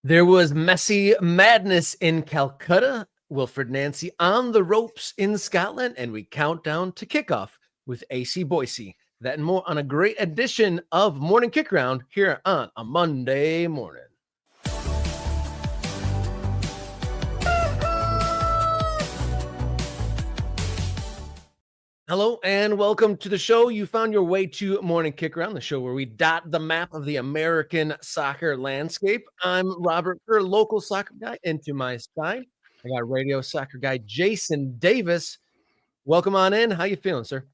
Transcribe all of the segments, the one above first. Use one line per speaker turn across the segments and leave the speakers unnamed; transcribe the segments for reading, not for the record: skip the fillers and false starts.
There was Messi madness in Calcutta, Wilfred Nancy on the ropes in Scotland, and we count down to kickoff with AC Boise. That and more on a great edition of Morning Kickaround here on a Monday morning. Hello and welcome to the show. You found your way to Morning Kickaround, the show where we dot the map of the American soccer landscape. I'm Robert Kerr, local soccer guy, and to my side, I got radio soccer guy Jason Davis. Welcome on in. How you feeling, sir?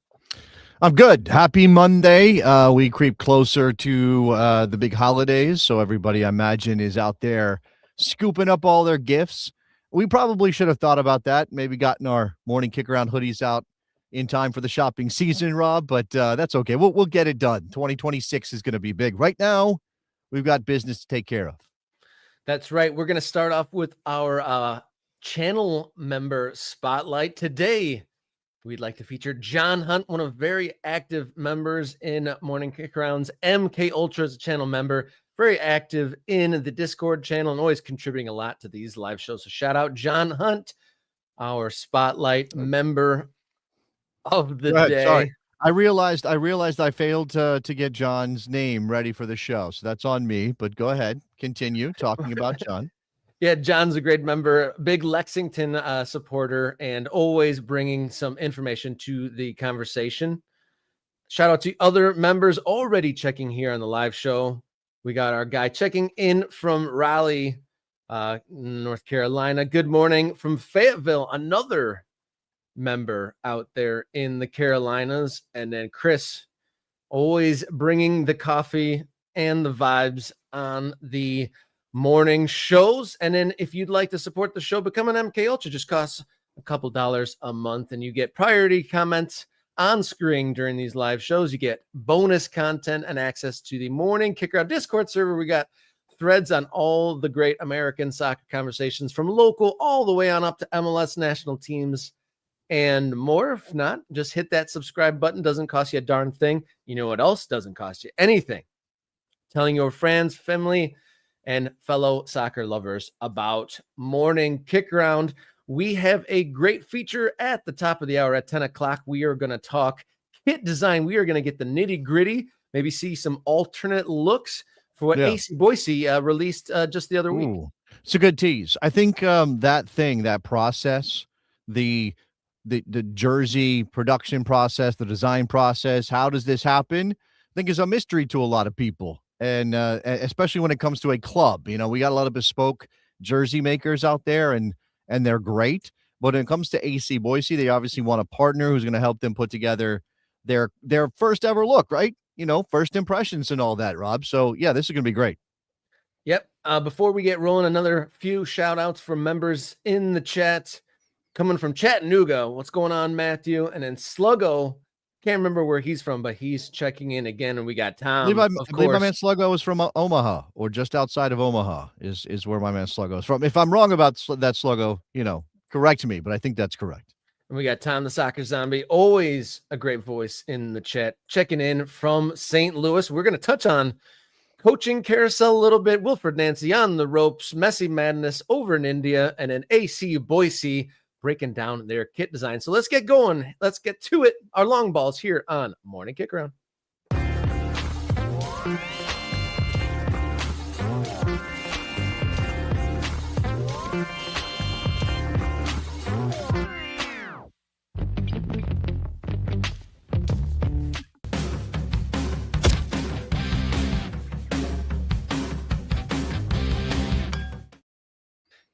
I'm good. Happy Monday. We creep closer to the big holidays, so everybody, I imagine, is out there scooping up all their gifts. We probably should have thought about that, maybe gotten our Morning Kickaround hoodies out in time for the shopping season, Rob, but that's okay. We'll get it done. 2026 is going to be big. Right now, we've got business to take care of.
That's right. We're going to start off with our channel member spotlight. Today, we'd like to feature John Hunt, one of very active members in Morning Kickaround's MK Ultra as a channel member, very active in the Discord channel and always contributing a lot to these live shows. So shout out John Hunt, our spotlight member of the day.
Sorry. I realized I failed to get John's name ready for the show, so that's on me, but go ahead, continue talking about John.
Yeah, John's a great member, big Lexington supporter, and always bringing some information to the conversation. Shout out to other members already checking here on the live show. We got our guy checking in from Raleigh, North Carolina. Good morning from Fayetteville, another member out there in the Carolinas. And then Chris, always bringing the coffee and the vibes on the morning shows. And then if you'd like to support the show, become an MK Ultra. Just costs a couple dollars a month, and you get priority comments on screen during these live shows. You get bonus content and access to the Morning Kickaround Discord server. We got threads on all the great American soccer conversations from local all the way on up to MLS national teams and more. If not, just hit that subscribe button. Doesn't cost you a darn thing. You know what else doesn't cost you anything? Telling your friends, family, and fellow soccer lovers about Morning Kickaround. We have a great feature at the top of the hour at 10 o'clock. We are going to talk kit design. We are going to get the nitty gritty, maybe see some alternate looks for what AC Boise released just the other week.
It's a good tease. I think that process, the jersey production process, the design process, how does this happen? I think is a mystery to a lot of people. And especially when it comes to a club, we got a lot of bespoke jersey makers out there, and they're great. But when it comes to AC Boise, they obviously want a partner who's going to help them put together their first ever look, right? First impressions and all that, Rob. So yeah, this is going to be great.
Yep. Before we get rolling, another few shout outs from members in the chat coming from Chattanooga. What's going on, Matthew? And then Sluggo. Can't remember where he's from, but he's checking in again. And we got Tom.
I believe my man Sluggo is from Omaha, or just outside of Omaha is where my man Sluggo is from. If I'm wrong about that, Sluggo, correct me, but I think that's correct.
And we got Tom the Soccer Zombie, always a great voice in the chat, checking in from St. Louis. We're going to touch on coaching carousel a little bit. Wilfred Nancy on the ropes, Messi madness over in India, and an AC Boise breaking down their kit design. So let's get going. Let's get to it. Our long balls here on Morning Kickaround.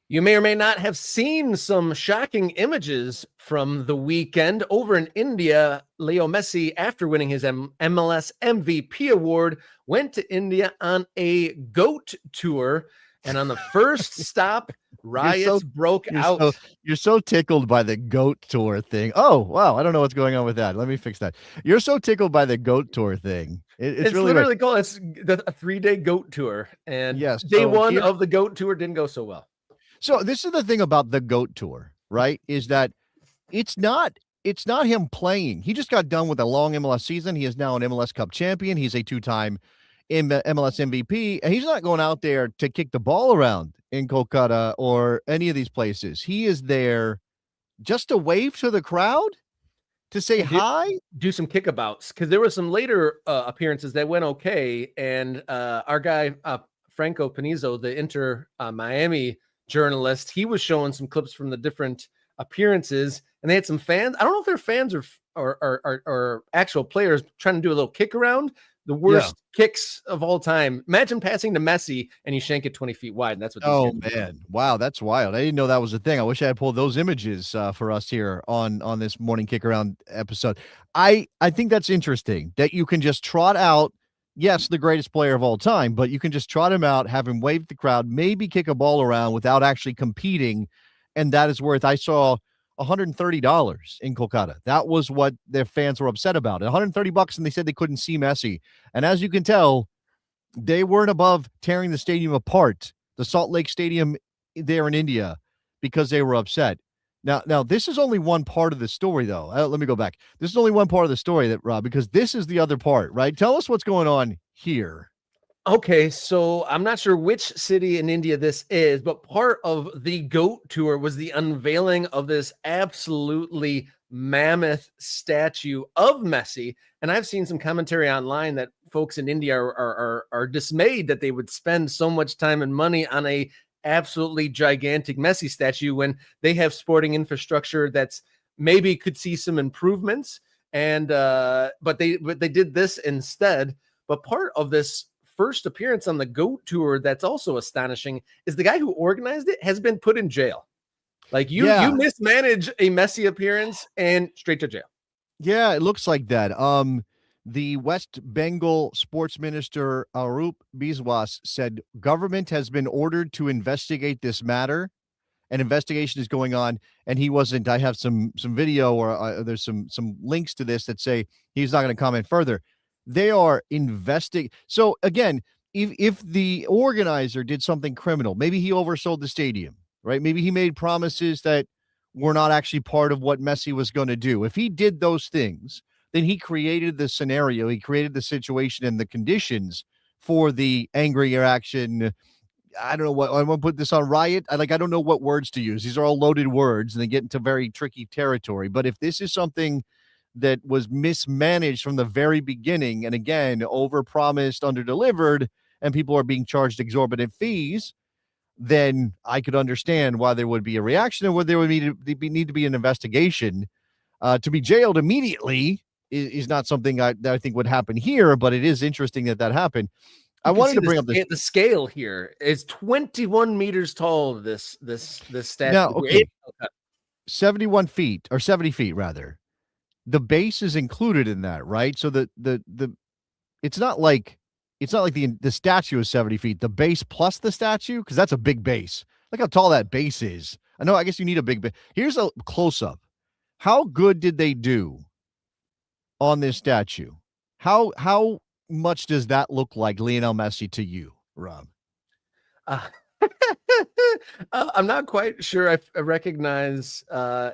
You may or may not have seen some shocking images from the weekend over in India. Leo Messi, after winning his MLS MVP award, went to India on a goat tour. And on the first stop, riots broke out.
You're so tickled by the goat tour thing. Oh, wow. I don't know what's going on with that. Let me fix that. You're so tickled by the goat tour thing. It's really
literally cool. It's a 3-day goat tour. And day one of the goat tour didn't go so well.
So this is the thing about the GOAT tour, right? Is that it's not him playing. He just got done with a long MLS season. He is now an MLS Cup champion. He's a 2-time MLS MVP, and he's not going out there to kick the ball around in Kolkata or any of these places. He is there just to wave to the crowd, to say
And
hi.
do some kickabouts, because there were some later appearances that went okay, and our guy Franco Panizo, the Inter Miami journalist, he was showing some clips from the different appearances, and they had some fans. I don't know if they're fans or actual players trying to do a little kick around. The worst kicks of all time. Imagine passing to Messi and you shank it 20 feet wide. And that's what these
Oh man, wow, that's wild. I didn't know that was a thing. I wish I had pulled those images for us here on this morning kick around episode. I think that's interesting that you can just trot out, yes, the greatest player of all time, but you can just trot him out, have him wave the crowd, maybe kick a ball around without actually competing, and that is worth. I saw $130 in Kolkata. That was what their fans were upset about. $130, and they said they couldn't see Messi. And as you can tell, they weren't above tearing the stadium apart, the Salt Lake Stadium there in India, because they were upset. Now this is only one part of the story, though. Let me go back. This is only one part of the story, that Rob, because this is the other part, right? Tell us what's going on here.
Okay, so I'm not sure which city in India this is, but part of the GOAT tour was the unveiling of this absolutely mammoth statue of Messi. And I've seen some commentary online that folks in India are dismayed that they would spend so much time and money on a absolutely gigantic Messi statue when they have sporting infrastructure that's maybe could see some improvements. And but they did this instead. But part of this first appearance on the GOAT tour that's also astonishing is the guy who organized it has been put in jail. Like you mismanage a Messi appearance and straight to jail.
Yeah, it looks like that. The West Bengal sports minister Arup Biswas said government has been ordered to investigate this matter. An investigation is going on, and he wasn't. I have some video, or there's some links to this that say he's not going to comment further. They are investigating. So again, if the organizer did something criminal, maybe he oversold the stadium, right? Maybe he made promises that were not actually part of what Messi was going to do. If he did those things, then he created the scenario, he created the situation and the conditions for the angry reaction. I don't know what I want to put this on RIot. I don't know what words to use. These are all loaded words and they get into very tricky territory. But if this is something that was mismanaged from the very beginning, and again, overpromised, underdelivered, and people are being charged exorbitant fees, then I could understand why there would be a reaction and where there would need to be an investigation. To be jailed immediately is not something that I think would happen here, but it is interesting that happened. I wanted to bring up
the scale here is 21 meters tall. This statue.
Now, okay, 71 feet or 70 feet rather. The base is included in that, right? So the it's not like the statue is 70 feet. The base plus the statue, because that's a big base. Look how tall that base is. I know. I guess you need a big base. Here's a close up. How good did they do on this statue? How much does that look like Lionel Messi to you, Rob?
I'm not quite sure I recognize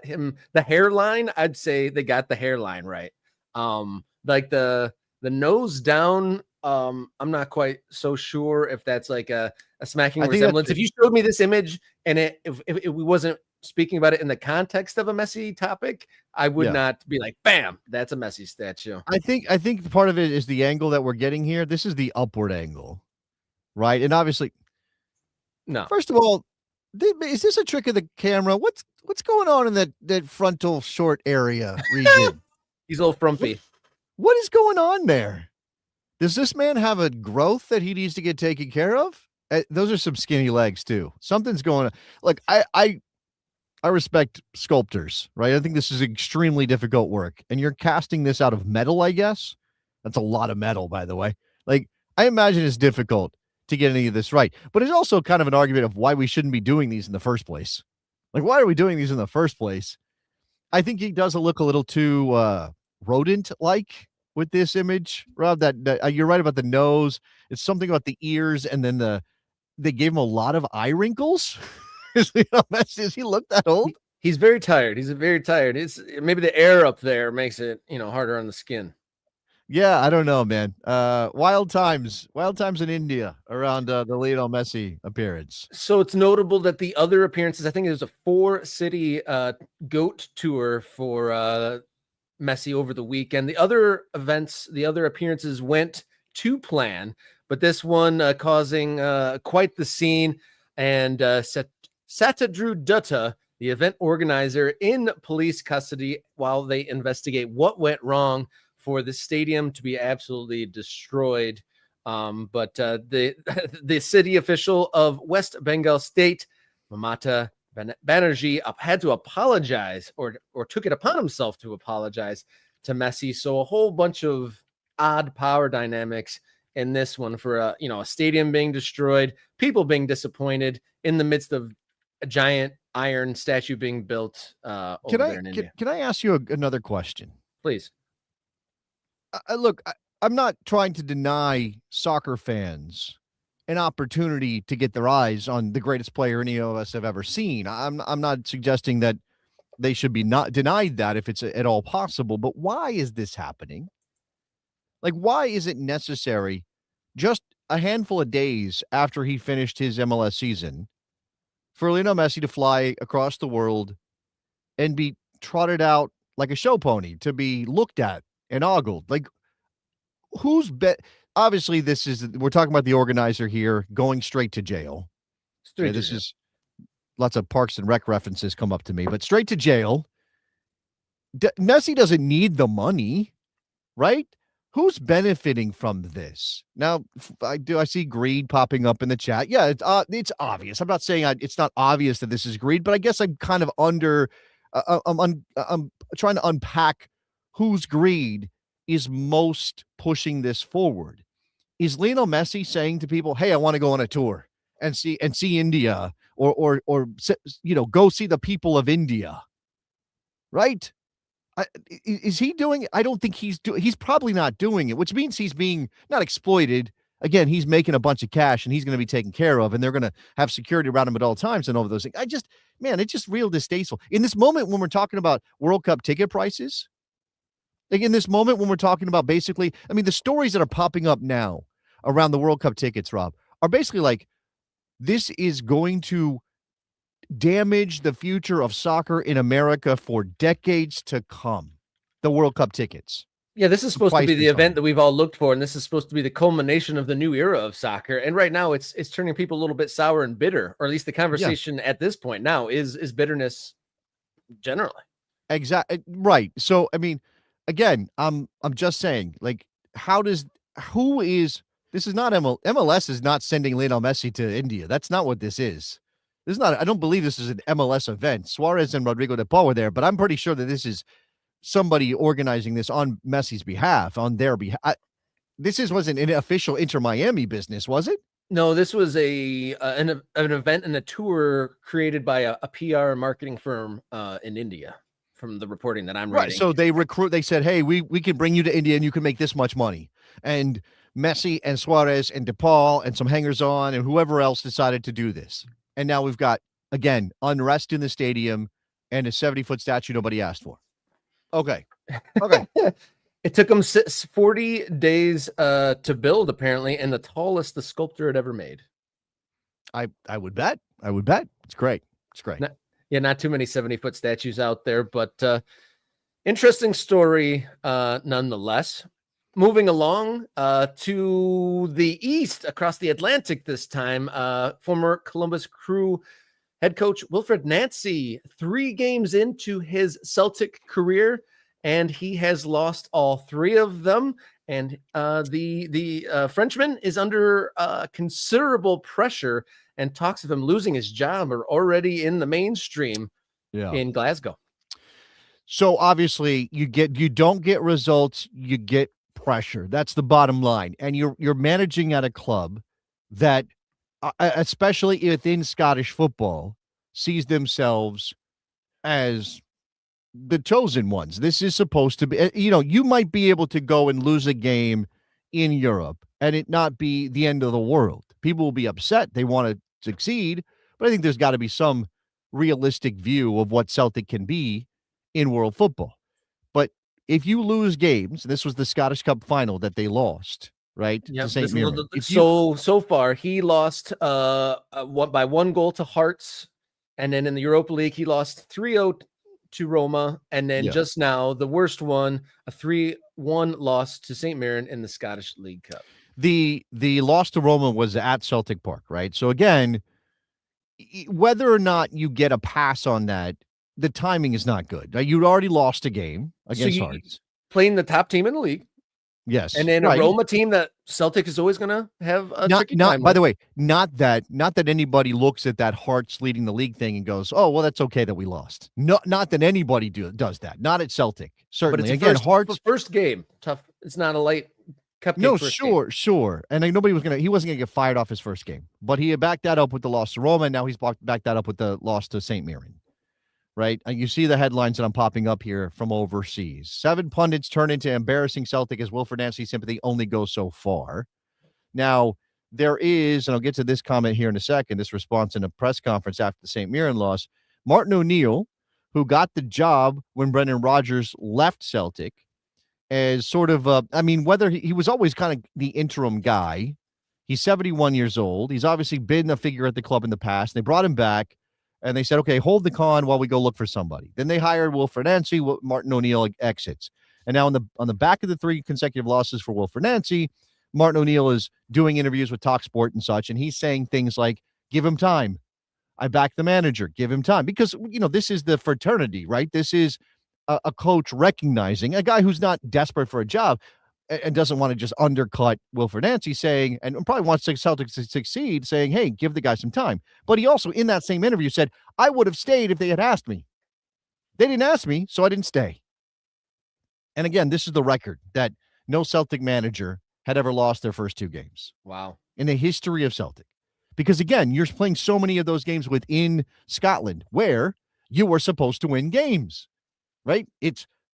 him. The hairline, I'd say they got the hairline right. Like the nose down, I'm not quite so sure if that's like a smacking resemblance. If you showed me this image and if we wasn't speaking about it in the context of a Messi topic, I would not be like, bam, that's a Messi statue.
I think part of it is the angle that we're getting here. This is the upward angle, right? And obviously,
no.
First of all, is this a trick of the camera? What's going on in that frontal short area region?
He's a little frumpy.
What is going on there? Does this man have a growth that he needs to get taken care of? Those are some skinny legs too. Something's going on. Look, I respect sculptors, right? I think this is extremely difficult work, and you're casting this out of metal, I guess. That's a lot of metal, by the way. Like, I imagine it's difficult to get any of this right, but it's also kind of an argument of why we shouldn't be doing these in the first place. Like, why are we doing these in the first place? I think he does look a little too rodent-like with this image, Rob. That you're right about the nose. It's something about the ears, and then they gave him a lot of eye wrinkles. Does he look that old?
He's very tired. He's very tired. It's maybe the air up there makes it, harder on the skin.
Yeah, I don't know, man. Wild times in India around the Lionel Messi appearance.
So it's notable that the other appearances, I think there's a 4-city goat tour for Messi over the weekend. The other events, the other appearances went to plan, but this one causing quite the scene. And Satadru Dutta, the event organizer, in police custody while they investigate what went wrong for the stadium to be absolutely destroyed. But the the city official of West Bengal State, Mamata Banerjee, had to apologize or took it upon himself to apologize to Messi. So a whole bunch of odd power dynamics in this one for a stadium being destroyed, people being disappointed in the midst of a giant iron statue being built over there in India.
Can I ask you another question?
Please.
Look, I'm not trying to deny soccer fans an opportunity to get their eyes on the greatest player any of us have ever seen. I'm not suggesting that they should be not denied that if it's at all possible. But why is this happening? Like, why is it necessary just a handful of days after he finished his MLS season for Lionel Messi to fly across the world and be trotted out like a show pony to be looked at and ogled? Like, who's bet? Obviously, we're talking about the organizer here going straight to jail. This is lots of Parks and Rec references come up to me, but straight to jail. Messi doesn't need the money, right? Who's benefiting from this? Now, I see greed popping up in the chat. Yeah, it's obvious. I'm not saying it's not obvious that this is greed, but I guess I'm kind of I'm trying to unpack whose greed is most pushing this forward. Is Lionel Messi saying to people, "Hey, I want to go on a tour and see India, or go see the people of India," right? Is he doing it? I don't think he's probably not doing it, which means he's being not exploited. Again, he's making a bunch of cash and he's going to be taken care of, and they're going to have security around him at all times and all of those things. It's just real distasteful. In this moment when we're talking about World Cup ticket prices, like in this moment when we're talking about basically, the stories that are popping up now around the World Cup tickets, Rob, are basically like, this is going to damage the future of soccer in America for decades to come. The World Cup tickets.
Yeah, this is supposed to be the event that we've all looked for, and this is supposed to be the culmination of the new era of soccer. And right now, it's turning people a little bit sour and bitter, or at least the conversation at this point now is bitterness generally.
Exactly right. So, again, I'm just saying, like, this is not MLS is not sending Lionel Messi to India. That's not what this is. I don't believe this is an MLS event. Suarez and Rodrigo de Paul were there, but I'm pretty sure that this is somebody organizing this on Messi's behalf, on their behalf. This wasn't an official Inter Miami business, was it?
No, this was an event and a tour created by a PR marketing firm in India, from the reporting that I'm reading.
Right. So they said, hey, we can bring you to India and you can make this much money. And Messi and Suarez and de Paul and some hangers on and whoever else decided to do this. And now we've got, again, unrest in the stadium and a 70-foot statue nobody asked for. Okay.
It took them 40 days to build, apparently, and the tallest the sculptor had ever made.
I would bet. It's great.
Not too many 70-foot statues out there, but interesting story nonetheless. Moving along to the east, across the Atlantic this time, former Columbus Crew head coach Wilfred Nancy, 3 games into his Celtic career, and he has lost all 3 of them. And the Frenchman is under considerable pressure, and talks of him losing his job are already in the mainstream in Glasgow.
So obviously you don't get results, you get pressure. That's the bottom line. And you're managing at a club that, especially within Scottish football, sees themselves as the chosen ones. This is supposed to be, you might be able to go and lose a game in Europe and it not be the end of the world. People will be upset. They want to succeed, but I think there's got to be some realistic view of what Celtic can be in world football. But if you lose games, this was the Scottish Cup final that they lost, right?
Yeah,
To St. Mirren. If you
so far he lost by 1 goal to Hearts, and then in the Europa League he lost 3-0 to Roma, and then just now the worst one, a 3-1 loss to St. Mirren in the Scottish League Cup.
The loss to Roma was at Celtic Park, right? So again, whether or not you get a pass on that, the timing is not good. You'd already lost a game against Hearts,
playing the top team in the league.
Yes,
and then a Roma team that Celtic is always going to have a tricky time.
By the way, not that anybody looks at that Hearts leading the league thing and goes, "Oh, well, that's okay that we lost." Not that anybody does that. Not at Celtic, certainly.
But it's
again, Hearts
first game tough. It's not a light cupcake.
No, sure. And he wasn't gonna get fired off his first game, but he had backed that up with the loss to Roma, and now he's backed that up with the loss to St. Mirren. Right? You see the headlines that I'm popping up here from overseas. 7 pundits turn into embarrassing Celtic as Wilfred Nancy sympathy only goes so far. Now, there is, and I'll get to this comment here in a second, this response in a press conference after the St. Mirren loss. Martin O'Neill, who got the job when Brendan Rodgers left Celtic, as sort of, whether he was always kind of the interim guy. He's 71 years old. He's obviously been a figure at the club in the past. They brought him back. And they said, okay, hold the con while we go look for somebody. Then they hired Wilfred Nancy. Martin O'Neill exits. And now on the back of the 3 consecutive losses for Wilfred Nancy, Martin O'Neill is doing interviews with TalkSport and such. And he's saying things like, give him time. I back the manager. Give him time. Because, this is the fraternity, right? This is a coach recognizing a guy who's not desperate for a job and doesn't want to just undercut Wilfred Nancy, saying, and probably wants Celtics to succeed, saying, hey, give the guy some time. But he also, in that same interview, said, I would have stayed if they had asked me. They didn't ask me, so I didn't stay. And again, this is the record that no Celtic manager had ever lost their first 2 games.
Wow.
In the history of Celtic. Because again, you're playing so many of those games within Scotland where you were supposed to win games, right?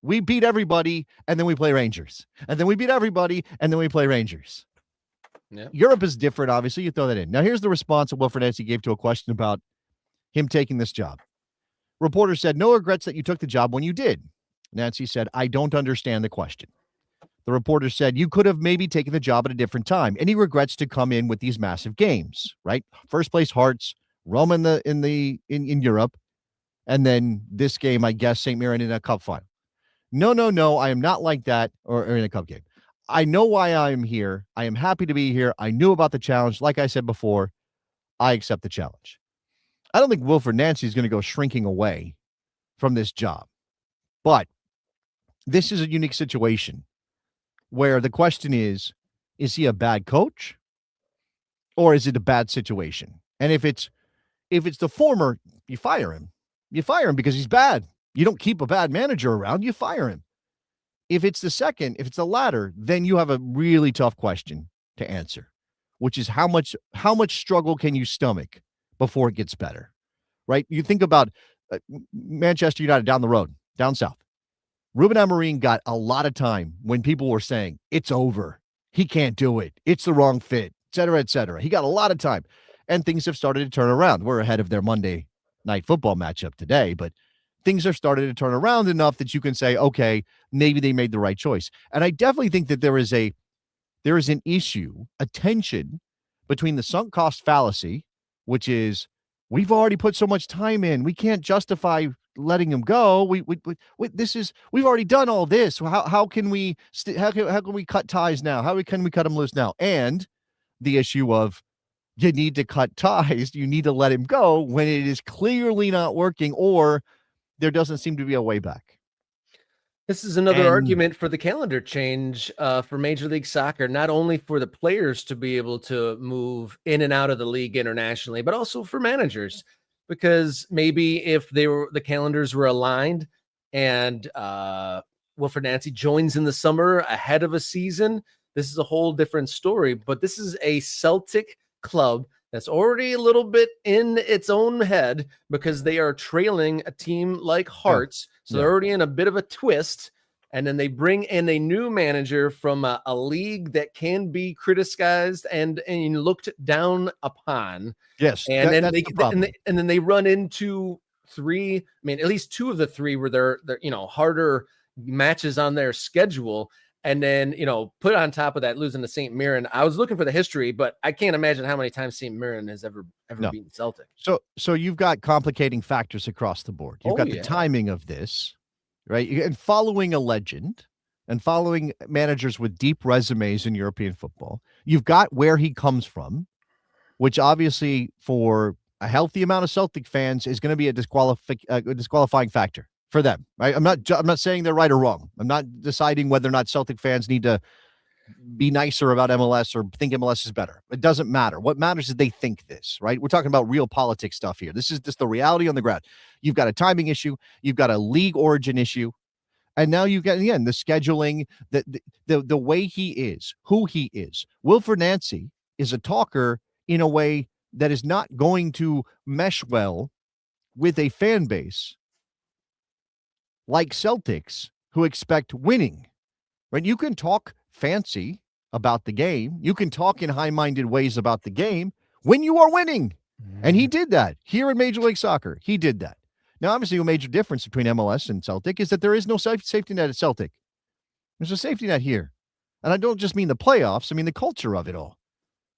We beat everybody, and then we play Rangers. And then we beat everybody, and then we play Rangers.
Yeah.
Europe is different, obviously. You throw that in. Now, here's the response that Wilfred Nancy gave to a question about him taking this job. Reporter said, no regrets that you took the job when you did. Nancy said, I don't understand the question. The reporter said, you could have maybe taken the job at a different time. Any regrets to come in with these massive games, right? First place Hearts, Roma in Europe, and then this game, I guess, St. Mirren in a cup final. No, I am not like that, or in a cup game. I know why I am here. I am happy to be here. I knew about the challenge. Like I said before, I accept the challenge. I don't think Wilfred Nancy is going to go shrinking away from this job. But this is a unique situation where the question is he a bad coach or is it a bad situation? And if it's the former, you fire him. You fire him because he's bad. You don't keep a bad manager around, you fire him. If it's the second, if it's the latter, then you have a really tough question to answer, which is how much struggle can you stomach before it gets better, right? You think about Manchester United down the road, down south. Ruben Amorim got a lot of time when people were saying, it's over. He can't do it. It's the wrong fit, et cetera, et cetera. He got a lot of time, and things have started to turn around. We're ahead of their Monday night football matchup today, but things are starting to turn around enough that you can say, okay, maybe they made the right choice. And I definitely think that there is an issue, a tension between the sunk cost fallacy, which is we've already put so much time in, we can't justify letting him go. We've already done all this. How can we how can we cut ties now? How can we cut him loose now? And the issue of you need to cut ties, you need to let him go when it is clearly not working, or there doesn't seem to be a way back.
This is another argument for the calendar change for Major League Soccer, not only for the players to be able to move in and out of the league internationally, but also for managers, because maybe if the calendars were aligned and Wilfred Nancy joins in the summer ahead of a season, this is a whole different story. But this is a Celtic club that's already a little bit in its own head because they are trailing a team like Hearts. So they're already in a bit of a twist. And then they bring in a new manager from a league that can be criticized and looked down upon.
Yes.
And then they run into 3. I mean, at least 2 of the 3 were they're harder matches on their schedule. And then, put on top of that losing to St. Mirren. I was looking for the history, but I can't imagine how many times St. Mirren has ever beaten Celtic.
So you've got complicating factors across the board. You've got the timing of this, right? And following a legend and following managers with deep resumes in European football. You've got where he comes from, which obviously for a healthy amount of Celtic fans is going to be a disqualifying factor for them, right? I'm not saying they're right or wrong. I'm not deciding whether or not Celtic fans need to be nicer about MLS or think MLS is better. It doesn't matter. What matters is they think this, right? We're talking about real politics stuff here. This is just the reality on the ground. You've got a timing issue. You've got a league origin issue. And now you've got, again, the scheduling, the way he is, who he is. Wilfred Nancy is a talker in a way that is not going to mesh well with a fan base like Celtics who expect winning, right? You can talk fancy about the game. You can talk in high-minded ways about the game when you are winning. And he did that here in Major League Soccer. He did that. Now, obviously, a major difference between MLS and Celtic is that there is no safety net at Celtic. There's a safety net here. And I don't just mean the playoffs. I mean the culture of it all.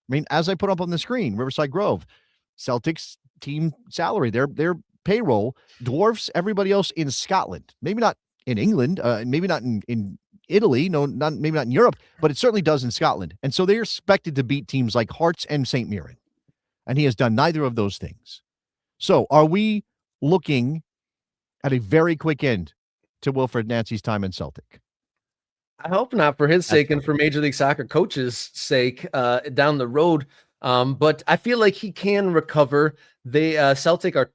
I mean, as I put up on the screen, Riverside Grove, Celtics team salary, their payroll dwarfs everybody else in Scotland. Maybe not in England, maybe not in Italy, maybe not in Europe, but it certainly does in Scotland. And so they're expected to beat teams like Hearts and St. Mirren. And he has done neither of those things. So are we looking at a very quick end to Wilfred Nancy's time in Celtic?
I hope not, for his sake and for Major League Soccer coaches' sake down the road. But I feel like he can recover. The Celtic are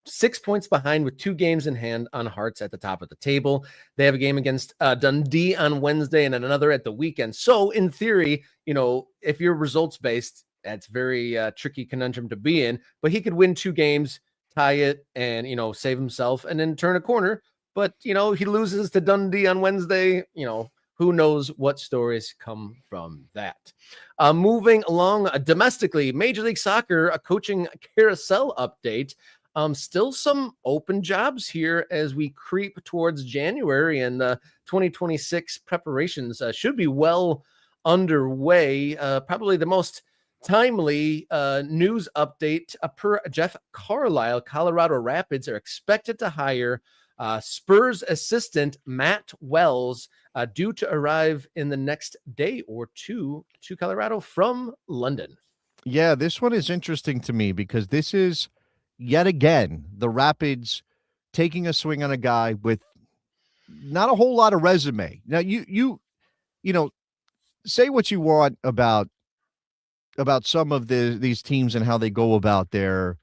6 points behind with 2 games in hand on Hearts at the top of the table. They have a game against Dundee on Wednesday and then another at the weekend. So in theory, if you're results based, that's very tricky conundrum to be in. But he could win 2 games, tie it, and save himself, and then turn a corner. But he loses to Dundee on Wednesday. Who knows what stories come from that. Moving along domestically, Major League Soccer, a coaching carousel update. Still some open jobs here as we creep towards January, and the 2026 preparations should be well underway. Probably the most timely news update per Jeff Carlisle, Colorado Rapids are expected to hire Spurs assistant Matt Wells due to arrive in the next day or two to Colorado from London.
Yeah, this one is interesting to me because this is yet again the Rapids taking a swing on a guy with not a whole lot of resume. Now you say what you want about some of these teams and how they go about their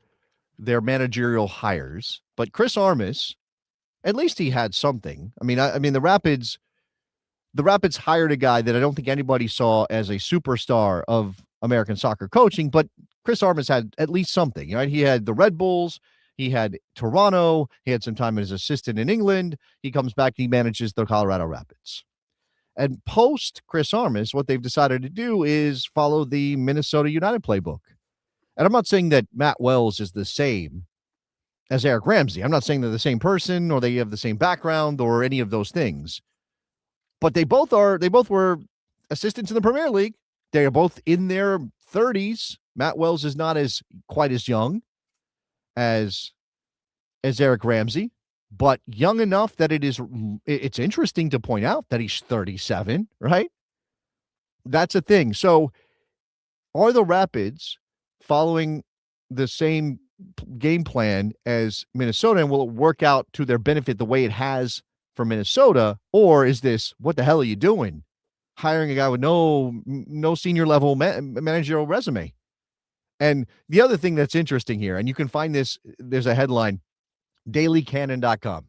managerial hires, but Chris Armas, at least he had something. I mean, the Rapids hired a guy that I don't think anybody saw as a superstar of American soccer coaching, but Chris Armas had at least something, right? He had the Red Bulls, he had Toronto, he had some time as assistant in England. He comes back, he manages the Colorado Rapids. And post Chris Armas, what they've decided to do is follow the Minnesota United playbook. And I'm not saying that Matt Wells is the same as Eric Ramsey. I'm not saying they're the same person or they have the same background or any of those things. But they both were assistants in the Premier League. They are both in their 30s. Matt Wells is not quite as young as Eric Ramsey, but young enough that it's interesting to point out that he's 37, right? That's a thing. So are the Rapids following the same game plan as Minnesota, and will it work out to their benefit the way it has for Minnesota? Or is this, what the hell are you doing? Hiring a guy with no senior level managerial resume. And the other thing that's interesting here, and you can find this, there's a headline, dailycannon.com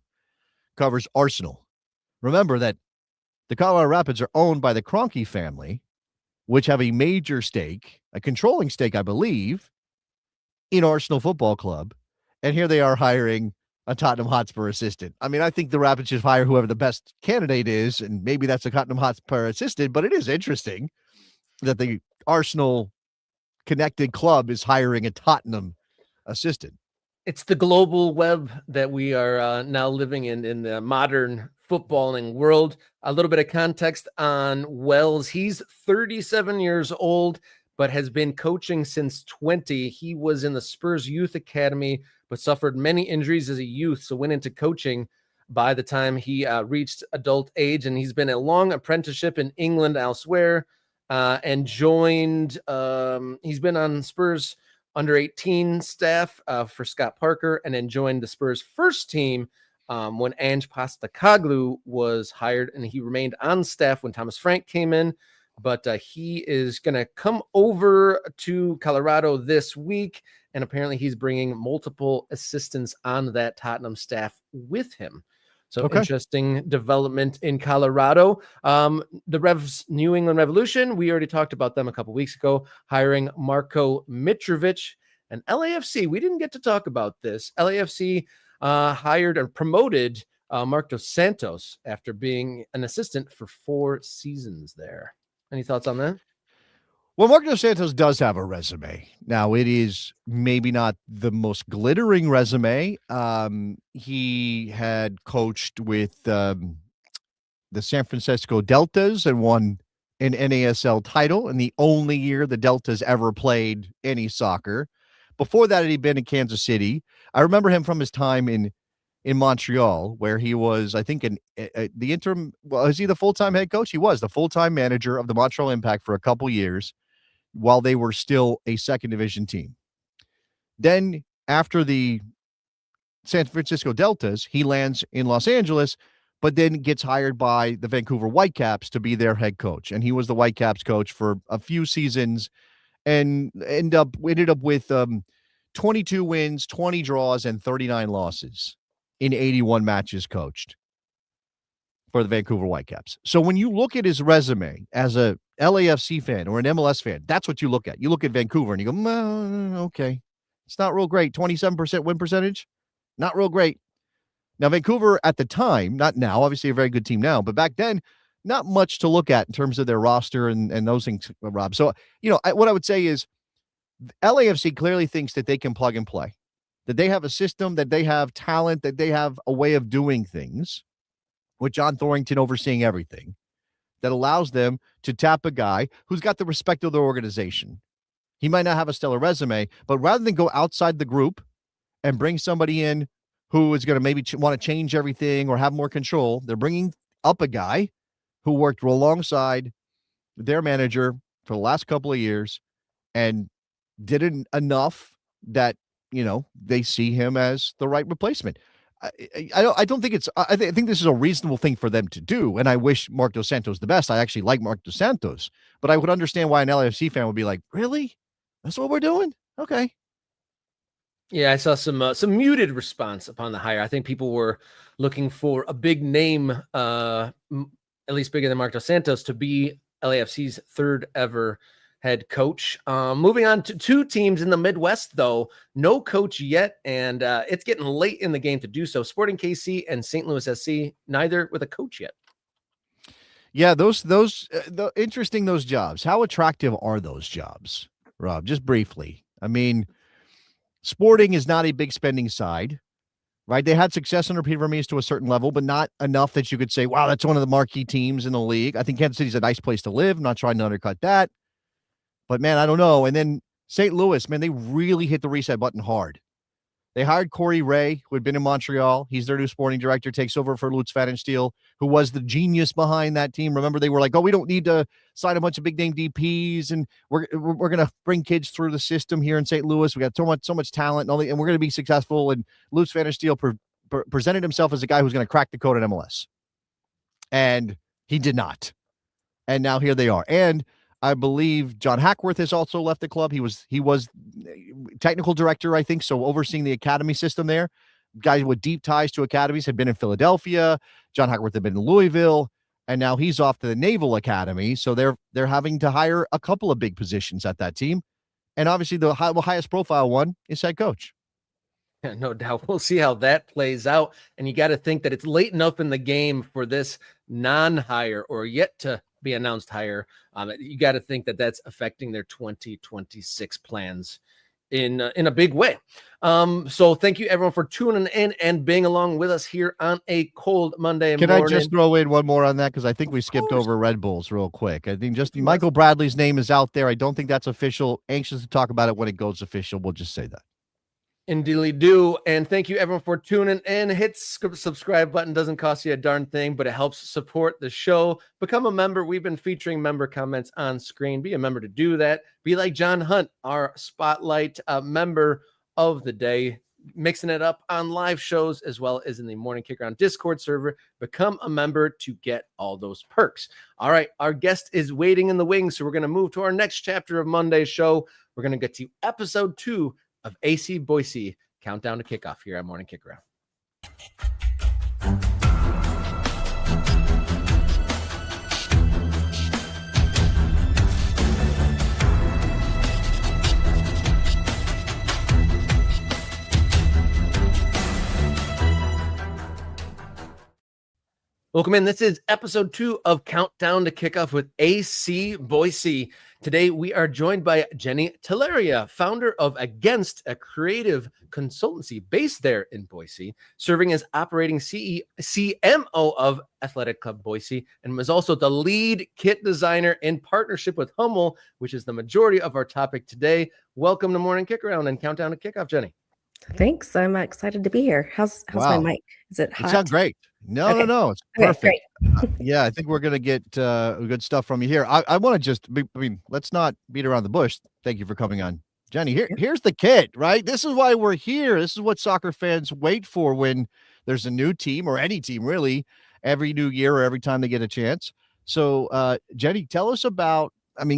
covers Arsenal. Remember that the Colorado Rapids are owned by the Kroenke family, which have a major stake, a controlling stake, I believe, in Arsenal Football Club. And here they are hiring a Tottenham Hotspur assistant. I mean, I think the Rapids should hire whoever the best candidate is, and maybe that's a Tottenham Hotspur assistant, but it is interesting that the Arsenal connected club is hiring a Tottenham assistant.
It's the global web that we are now living in the modern footballing world. A little bit of context on Wells. He's 37 years old, but has been coaching since 20. He was in the Spurs Youth Academy, but suffered many injuries as a youth, so went into coaching by the time he reached adult age. And he's been a long apprenticeship in England, elsewhere, and joined. He's been on Spurs under 18 staff for Scott Parker, and then joined the Spurs first team when Ange Postecoglou was hired, and he remained on staff when Thomas Frank came in. But he is going to come over to Colorado this week, and apparently he's bringing multiple assistants on that Tottenham staff with him. So Interesting development in Colorado. The New England Revolution, we already talked about them a couple weeks ago, hiring Marko Mitrovic. And LAFC, we didn't get to talk about this. LAFC hired or promoted Marcos Santos after being an assistant for 4 seasons there. Any thoughts on that?
Well, Marcos Santos does have a resume. Now, it is maybe not the most glittering resume. He had coached with the San Francisco Deltas and won an NASL title in the only year the Deltas ever played any soccer. Before that, he'd been in Kansas City. I remember him from his time in Montreal, where he was, I think, the interim. Well, is he the full-time head coach? He was the full-time manager of the Montreal Impact for a couple years, while they were still a second division team. Then after the San Francisco Deltas, he lands in Los Angeles, but then gets hired by the Vancouver Whitecaps to be their head coach. And he was the Whitecaps coach for a few seasons and ended up with 22 wins, 20 draws, and 39 losses in 81 matches coached for the Vancouver Whitecaps. So when you look at his resume as a LAFC fan or an MLS fan, that's what you look at. You look at Vancouver and you go, okay, it's not real great. 27% win percentage, not real great. Now, Vancouver at the time, not now, obviously a very good team now, but back then, not much to look at in terms of their roster and those things, Rob. So, what I would say is LAFC clearly thinks that they can plug and play, that they have a system, that they have talent, that they have a way of doing things, with John Thorrington overseeing everything, that allows them to tap a guy who's got the respect of their organization. He might not have a stellar resume, but rather than go outside the group and bring somebody in who is going to maybe want to change everything or have more control, they're bringing up a guy who worked alongside their manager for the last couple of years and did enough that, they see him as the right replacement. I don't think it's. I think this is a reasonable thing for them to do, and I wish Marcos Santos the best. I actually like Marcos Santos, but I would understand why an LAFC fan would be like, "Really? That's what we're doing? Okay."
Yeah, I saw some muted response upon the hire. I think people were looking for a big name, at least bigger than Marcos Santos, to be LAFC's third ever head coach. Moving on to 2 teams in the Midwest, though, no coach yet, and it's getting late in the game to do so. Sporting KC and St. Louis SC, neither with a coach yet.
Yeah, those interesting, those jobs. How attractive are those jobs, Rob? Just briefly. I mean, Sporting is not a big spending side, right? They had success under Peter Vermees to a certain level, but not enough that you could say, wow, that's one of the marquee teams in the league. I think Kansas City's a nice place to live. I'm not trying to undercut that. But, man, I don't know. And then St. Louis, man, they really hit the reset button hard. They hired Corey Ray, who had been in Montreal. He's their new sporting director, takes over for Lutz Pfannenstiel, who was the genius behind that team. Remember, they were like, oh, we don't need to sign a bunch of big-name DPs, and we're going to bring kids through the system here in St. Louis. We got so much talent, and we're going to be successful. And Lutz Pfannenstiel presented himself as a guy who's going to crack the code in MLS. And he did not. And now here they are. And I believe John Hackworth has also left the club. He was technical director, I think, so overseeing the academy system there. Guys with deep ties to academies had been in Philadelphia. John Hackworth had been in Louisville, and now he's off to the Naval Academy. So they're having to hire a couple of big positions at that team, and obviously the highest profile one is head coach.
Yeah, no doubt. We'll see how that plays out. And you got to think that it's late enough in the game for this non-hire or yet to be announced hire. You got to think that that's affecting their 2026 plans in a big way. So thank you everyone for tuning in and being along with us here on a cold Monday
Can
morning.
I just throw in one more on that? Because I think we skipped over Red Bulls real quick. I think just Michael Bradley's name is out there. I don't think that's official. Anxious to talk about it when it goes official. We'll just say that.
Indeedly do. And thank you everyone for tuning in. Hit subscribe button. Doesn't cost you a darn thing, but it helps support the show. Become a member. We've been featuring member comments on screen. Be a member to do that. Be like John Hunt, our spotlight member of the day, mixing it up on live shows as well as in the Morning Kickaround Discord server. Become a member to get all those perks. All right, our guest is waiting in the wings, so we're going to move to our next chapter of Monday's show. We're going to get to episode 2 of AC Boise, Countdown to Kickoff here at Morning Kickaround. Welcome in. This is episode 2 of Countdown to Kickoff with AC Boise. Today, we are joined by Jennie Telleria, founder of Against, a creative consultancy based there in Boise, serving as operating CMO of Athletic Club Boise, and was also the lead kit designer in partnership with Hummel, which is the majority of our topic today. Welcome to Morning Kickaround and Countdown to Kickoff, Jennie.
Thanks. I'm excited to be here. How's my mic? Is it hot?
It sounds great. No,
Okay.
no, it's
Okay,
perfect.
great.
Yeah, I think we're going to get good stuff from you here. I want to just, let's not beat around the bush. Thank you for coming on, Jennie. Here's the kit, right? This is why we're here. This is what soccer fans wait for when there's a new team, or any team really, every new year or every time they get a chance. So, Jennie, tell us about,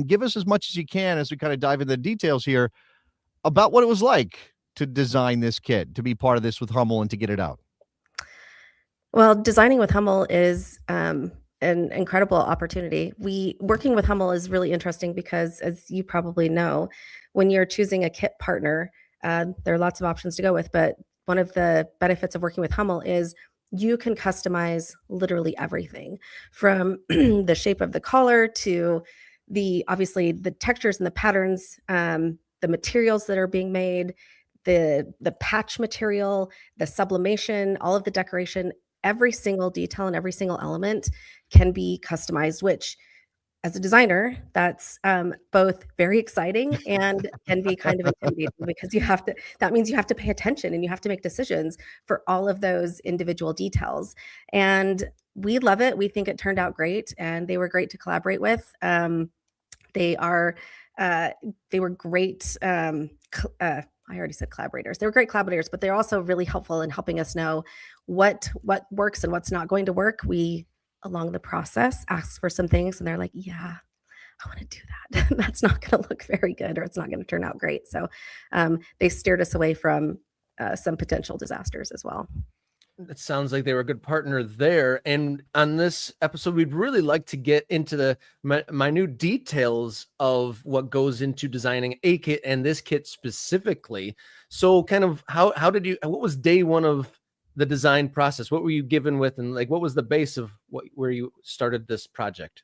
give us as much as you can as we kind of dive into the details here about what it was like to design this kit, to be part of this with Hummel and to get it out.
Well, designing with Hummel is an incredible opportunity. Working with Hummel is really interesting because, as you probably know, when you're choosing a kit partner, there are lots of options to go with. But one of the benefits of working with Hummel is you can customize literally everything, from the shape of the collar to obviously the textures and the patterns, the materials that are being made, the patch material, the sublimation, all of the decoration. Every single detail and every single element can be customized, which, as a designer, that's both very exciting and can be kind of intimidating, because that means you have to pay attention and you have to make decisions for all of those individual details. And we love it. We think it turned out great, and they were great to collaborate with. They were great. I already said collaborators. They were great collaborators, but they're also really helpful in helping us know what works and what's not going to work. We, along the process, asked for some things, and they're like, yeah, I want to do that. That's not going to look very good, or it's not going to turn out great. So they steered us away from some potential disasters as well.
It sounds like they were a good partner there. And on this episode, we'd really like to get into the minute details of what goes into designing a kit, and this kit specifically. So kind of what was day one of the design process? What were you given with, and what was the base of where you started this project?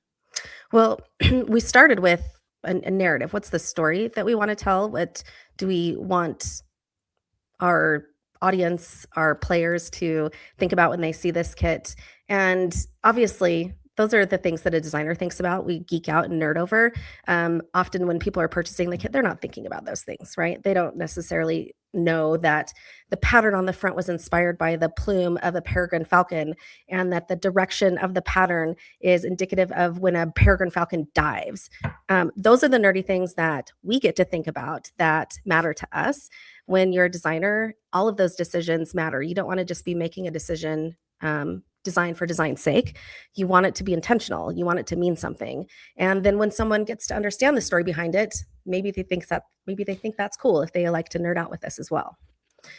Well, we started with a narrative. What's the story that we want to tell? What do we want our audience, our players, to think about when they see this kit? And obviously, those are the things that a designer thinks about. We geek out and nerd over. Often when people are purchasing the kit, they're not thinking about those things, right? They don't necessarily know that the pattern on the front was inspired by the plume of a peregrine falcon, and that the direction of the pattern is indicative of when a peregrine falcon dives. Those are the nerdy things that we get to think about that matter to us. When you're a designer, all of those decisions matter. You don't want to just be making a decision design for design's sake. You want it to be intentional. You want it to mean something. And then when someone gets to understand the story behind it, maybe they think that's cool if they like to nerd out with this as well.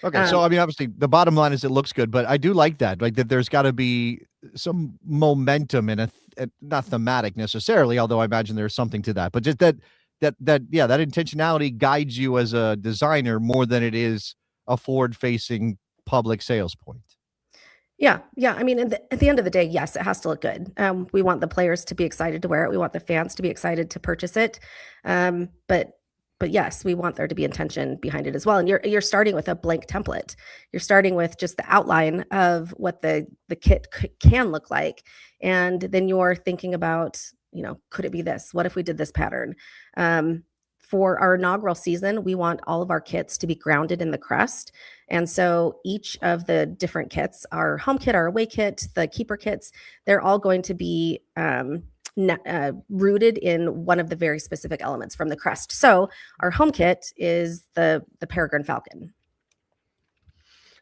Okay, so obviously the bottom line is it looks good, but I do like that there's got to be some momentum in not thematic necessarily, although I imagine there's something to that, but just that intentionality guides you as a designer more than it is a forward-facing public sales point.
Yeah. I mean, at the end of the day, yes, it has to look good. We want the players to be excited to wear it. We want the fans to be excited to purchase it. But but yes, we want there to be intention behind it as well. And you're starting with a blank template. You're starting with just the outline of what the kit can look like, and then you're thinking about, could it be this? What if we did this pattern? For our inaugural season, we want all of our kits to be grounded in the crest. And so each of the different kits, our home kit, our away kit, the keeper kits, they're all going to be rooted in one of the very specific elements from the crest. So our home kit is the peregrine falcon.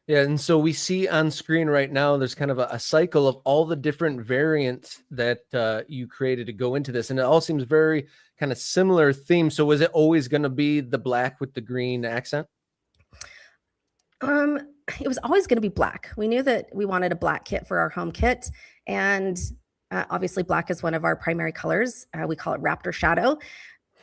Yeah, and so we see on screen right now, there's kind of a cycle of all the different variants that you created to go into this, and it all seems very kind of similar theme. So was it always going to be the black with the green accent?
It was always going to be black. We knew that we wanted a black kit for our home kit, and obviously black is one of our primary colors. We call it Raptor Shadow.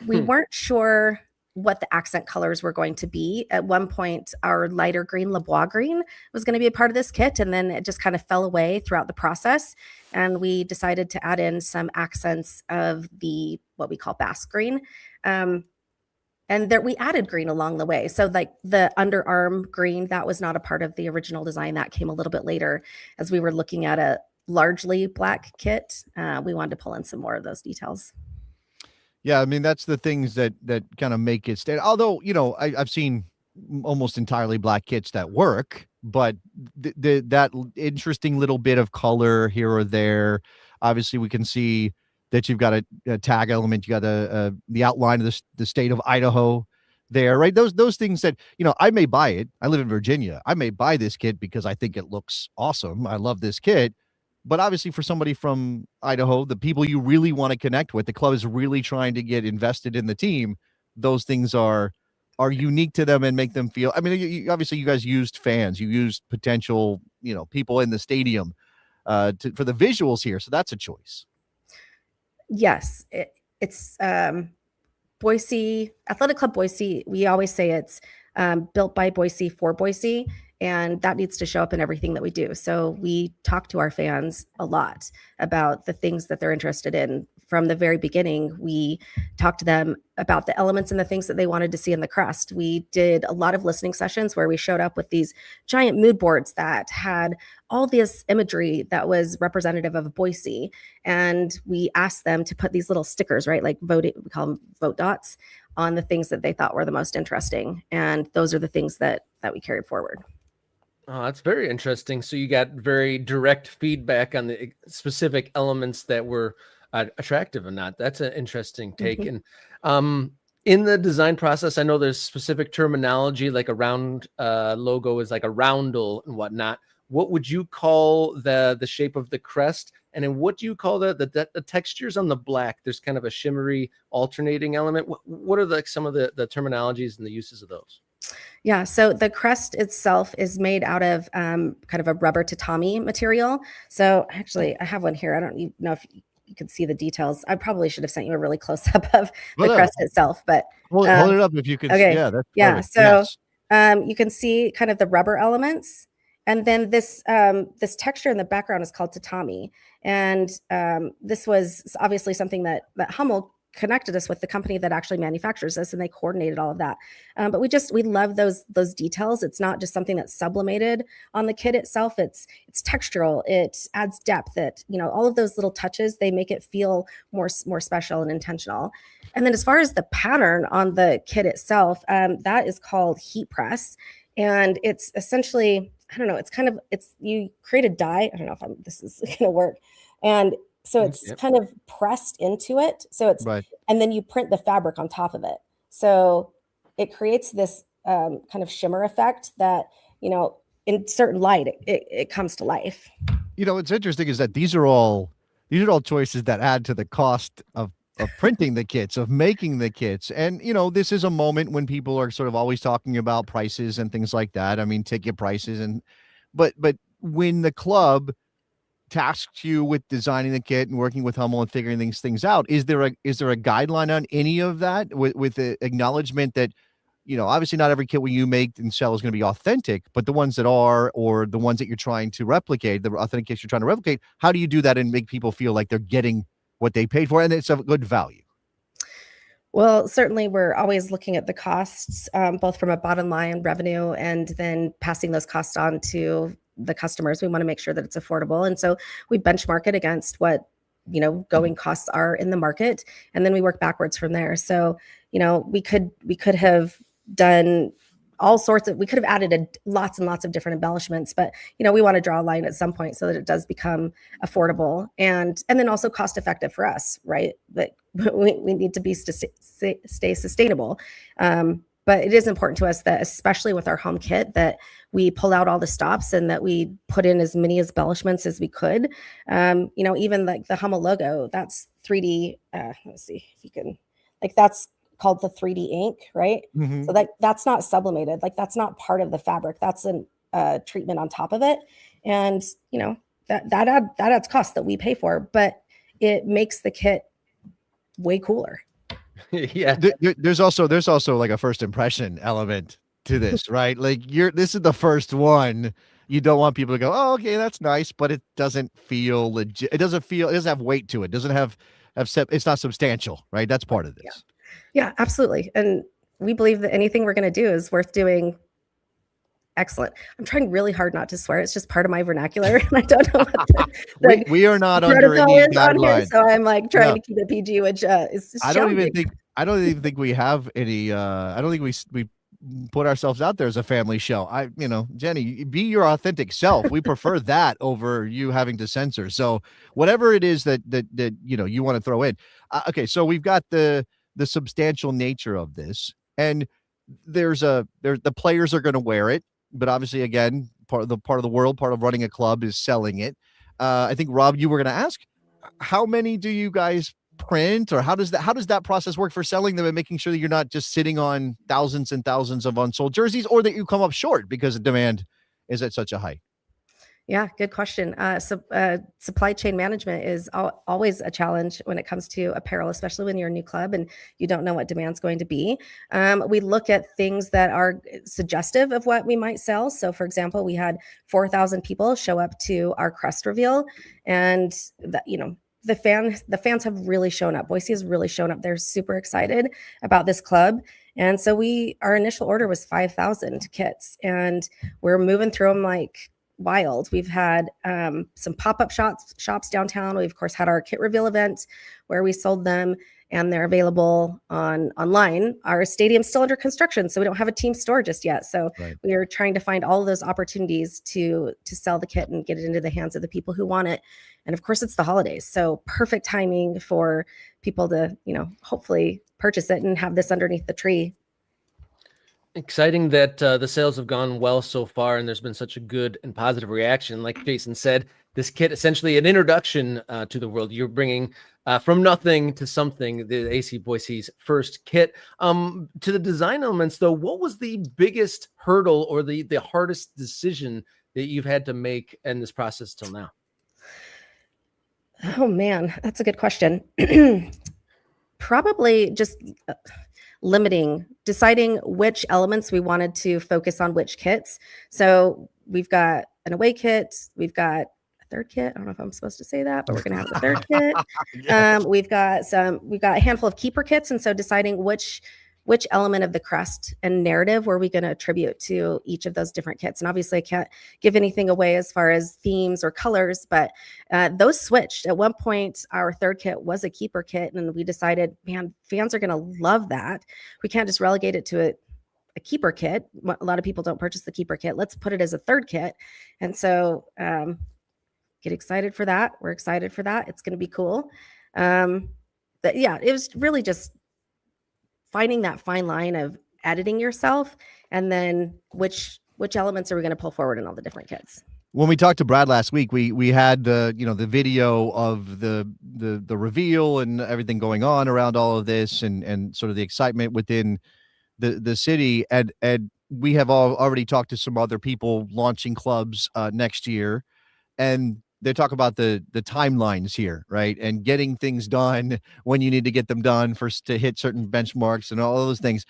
We weren't sure what the accent colors were going to be. At one point, our lighter green, LeBois green, was going to be a part of this kit, and then it just kind of fell away throughout the process. And we decided to add in some accents of what we call Basque green. And there we added green along the way. So like the underarm green, that was not a part of the original design. That came a little bit later as we were looking at a largely black kit. We wanted to pull in some more of those details.
Yeah, I mean, that's the things that kind of make it stand. Although, I've seen almost entirely black kits that work, but that interesting little bit of color here or there. Obviously, we can see that you've got a tag element. You got the outline of the state of Idaho there, right? Those things that, I may buy it. I live in Virginia. I may buy this kit because I think it looks awesome. I love this kit. But obviously for somebody from Idaho, the people you really want to connect with, the club is really trying to get invested in the team. Those things are unique to them and make them feel, I mean, obviously you guys used fans, you used potential, people in the stadium for the visuals here. So that's a choice.
Yes. It's Boise, Athletic Club Boise. We always say it's built by Boise for Boise. And that needs to show up in everything that we do. So we talk to our fans a lot about the things that they're interested in. From the very beginning, we talked to them about the elements and the things that they wanted to see in the crest. We did a lot of listening sessions where we showed up with these giant mood boards that had all this imagery that was representative of Boise. And we asked them to put these little stickers, right? Like we call them vote dots, on the things that they thought were the most interesting. And those are the things that we carried forward.
Oh, that's very interesting. So you got very direct feedback on the specific elements that were attractive or not. That's an interesting take.
Mm-hmm.
And in the design process, I know there's specific terminology, like a round logo is like a roundel and whatnot. What would you call the shape of the crest? And then what do you call the textures on the black? There's kind of a shimmery alternating element. What are some of the terminologies and the uses of those?
Yeah, so the crest itself is made out of kind of a rubber tatami material. So actually, I have one here. I don't know if you can see the details. I probably should have sent you a really close up of the crest itself, but
hold it up if you can.
Okay.
Yeah, that's
yeah.
perfect.
So
Yes.
you can see kind of the rubber elements, and then this texture in the background is called tatami, and this was obviously something that Hummel connected us with, the company that actually manufactures this, and they coordinated all of that. But we love those details. It's not just something that's sublimated on the kit itself. It's textural. It adds depth. All of those little touches, they make it feel more special and intentional. And then as far as the pattern on the kit itself, that is called heat press, and it's essentially, I don't know, you create a die. I don't know if this is going to work, and so it's kind of pressed into it. So it's right. And then you print the fabric on top of it. So it creates this kind of shimmer effect that, in certain light, it comes to life.
What's interesting is that these are all choices that add to the cost of printing the kits, of making the kits. And, this is a moment when people are sort of always talking about prices and things like that. I mean, ticket prices but when the club tasked you with designing the kit and working with Hummel and figuring these things out, is there a guideline on any of that with the acknowledgement that, obviously not every kit you make and sell is going to be authentic, but the ones that are, or the ones that you're trying to replicate, the authentic kits you're trying to replicate, how do you do that and make people feel like they're getting what they paid for and it's of good value?
Well, certainly we're always looking at the costs, both from a bottom line revenue and then passing those costs on to the customers. We want to make sure that it's affordable. And so we benchmark it against what, going costs are in the market. And then we work backwards from there. So, we could have done we could have added lots and lots of different embellishments, but we want to draw a line at some point so that it does become affordable and then also cost effective for us, right? But we need to be stay sustainable. But it is important to us that, especially with our home kit, that we pull out all the stops and that we put in as many embellishments as we could. Even like the Hummel logo, that's 3D. Let's see if you can, that's called the 3D ink, right?
Mm-hmm.
So that's not sublimated. That's not part of the fabric. That's a treatment on top of it. And, that adds cost that we pay for, but it makes the kit way cooler.
Yeah.
There's also like a first impression element to this, right? Like this is the first one. You don't want people to go, oh, okay, that's nice, but it doesn't feel legit. It doesn't have weight to it. It doesn't have it's not substantial, right? That's part of this.
Yeah, absolutely. And we believe that anything we're going to do is worth doing. Excellent. I'm trying really hard not to swear. It's just part of my vernacular. And I don't know what
we are not under any guidelines.
So I'm trying to keep it PG, which is
I don't even think we have any I don't think we put ourselves out there as a family show. Jennie, be your authentic self. We prefer that over you having to censor. So whatever it is that you want to throw in. Okay, so we've got the substantial nature of this, and the players are going to wear it, but obviously, again, part of running a club is selling it. I think, Rob, you were going to ask, how many do you guys print, or how does that process work for selling them and making sure that you're not just sitting on thousands and thousands of unsold jerseys, or that you come up short because the demand is at such a height?
Yeah, good question. Supply chain management is always a challenge when it comes to apparel, especially when you're a new club and you don't know what demand's going to be. We look at things that are suggestive of what we might sell. So, for example, we had 4,000 people show up to our crest reveal, and the fans have really shown up. Boise has really shown up. They're super excited about this club. And so our initial order was 5,000 kits, and we're moving through them like wild. We've had some pop-up shops downtown. We, of course, had our kit reveal event where we sold them, and they're available online. Our stadium's still under construction, so we don't have a team store just yet. So we are trying to find all of those opportunities to sell the kit and get it into the hands of the people who want it. And of course, it's the holidays, so perfect timing for people to, hopefully purchase it and have this underneath the tree.
Exciting that the sales have gone well so far, and there's been such a good and positive reaction. Like Jason said, this kit essentially an introduction to the world. You're bringing from nothing to something, the AC Boise's first kit. To the design elements, though, what was the biggest hurdle or the hardest decision that you've had to make in this process till now?
Oh man, that's a good question. Probably just deciding which elements we wanted to focus on which kits. So we've got an away kit, we've got a third kit. I don't know if I'm supposed to say that, but we're going to have a third kit. Yes. We've got a handful of keeper kits. And so deciding which element of the crest and narrative were we going to attribute to each of those different kits. And obviously I can't give anything away as far as themes or colors, but those switched. At one point, our third kit was a keeper kit, and we decided, man, fans are going to love that. We can't just relegate it to a keeper kit. A lot of people don't purchase the keeper kit. Let's put it as a third kit. And so get excited for that. We're excited for that. It's going to be cool. But yeah, it was really just finding that fine line of editing yourself, and then which elements are we going to pull forward in all the different kits.
When we talked to Brad last week, we had the video of the reveal and everything going on around all of this, and sort of the excitement within the city, and we have already talked to some other people launching clubs next year, and they talk about the timelines here, right? And getting things done when you need to get them done to hit certain benchmarks and all of those things.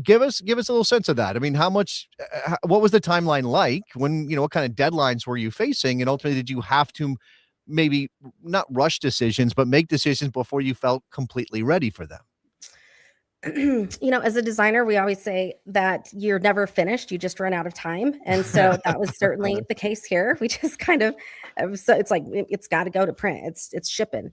Give us a little sense of that. I mean, what was the timeline like when, what kind of deadlines were you facing? And ultimately, did you have to maybe not rush decisions, but make decisions before you felt completely ready for them?
As a designer, we always say that you're never finished, you just run out of time. And so that was certainly the case here. We just kind of, so it's like, it's got to go to print, it's shipping.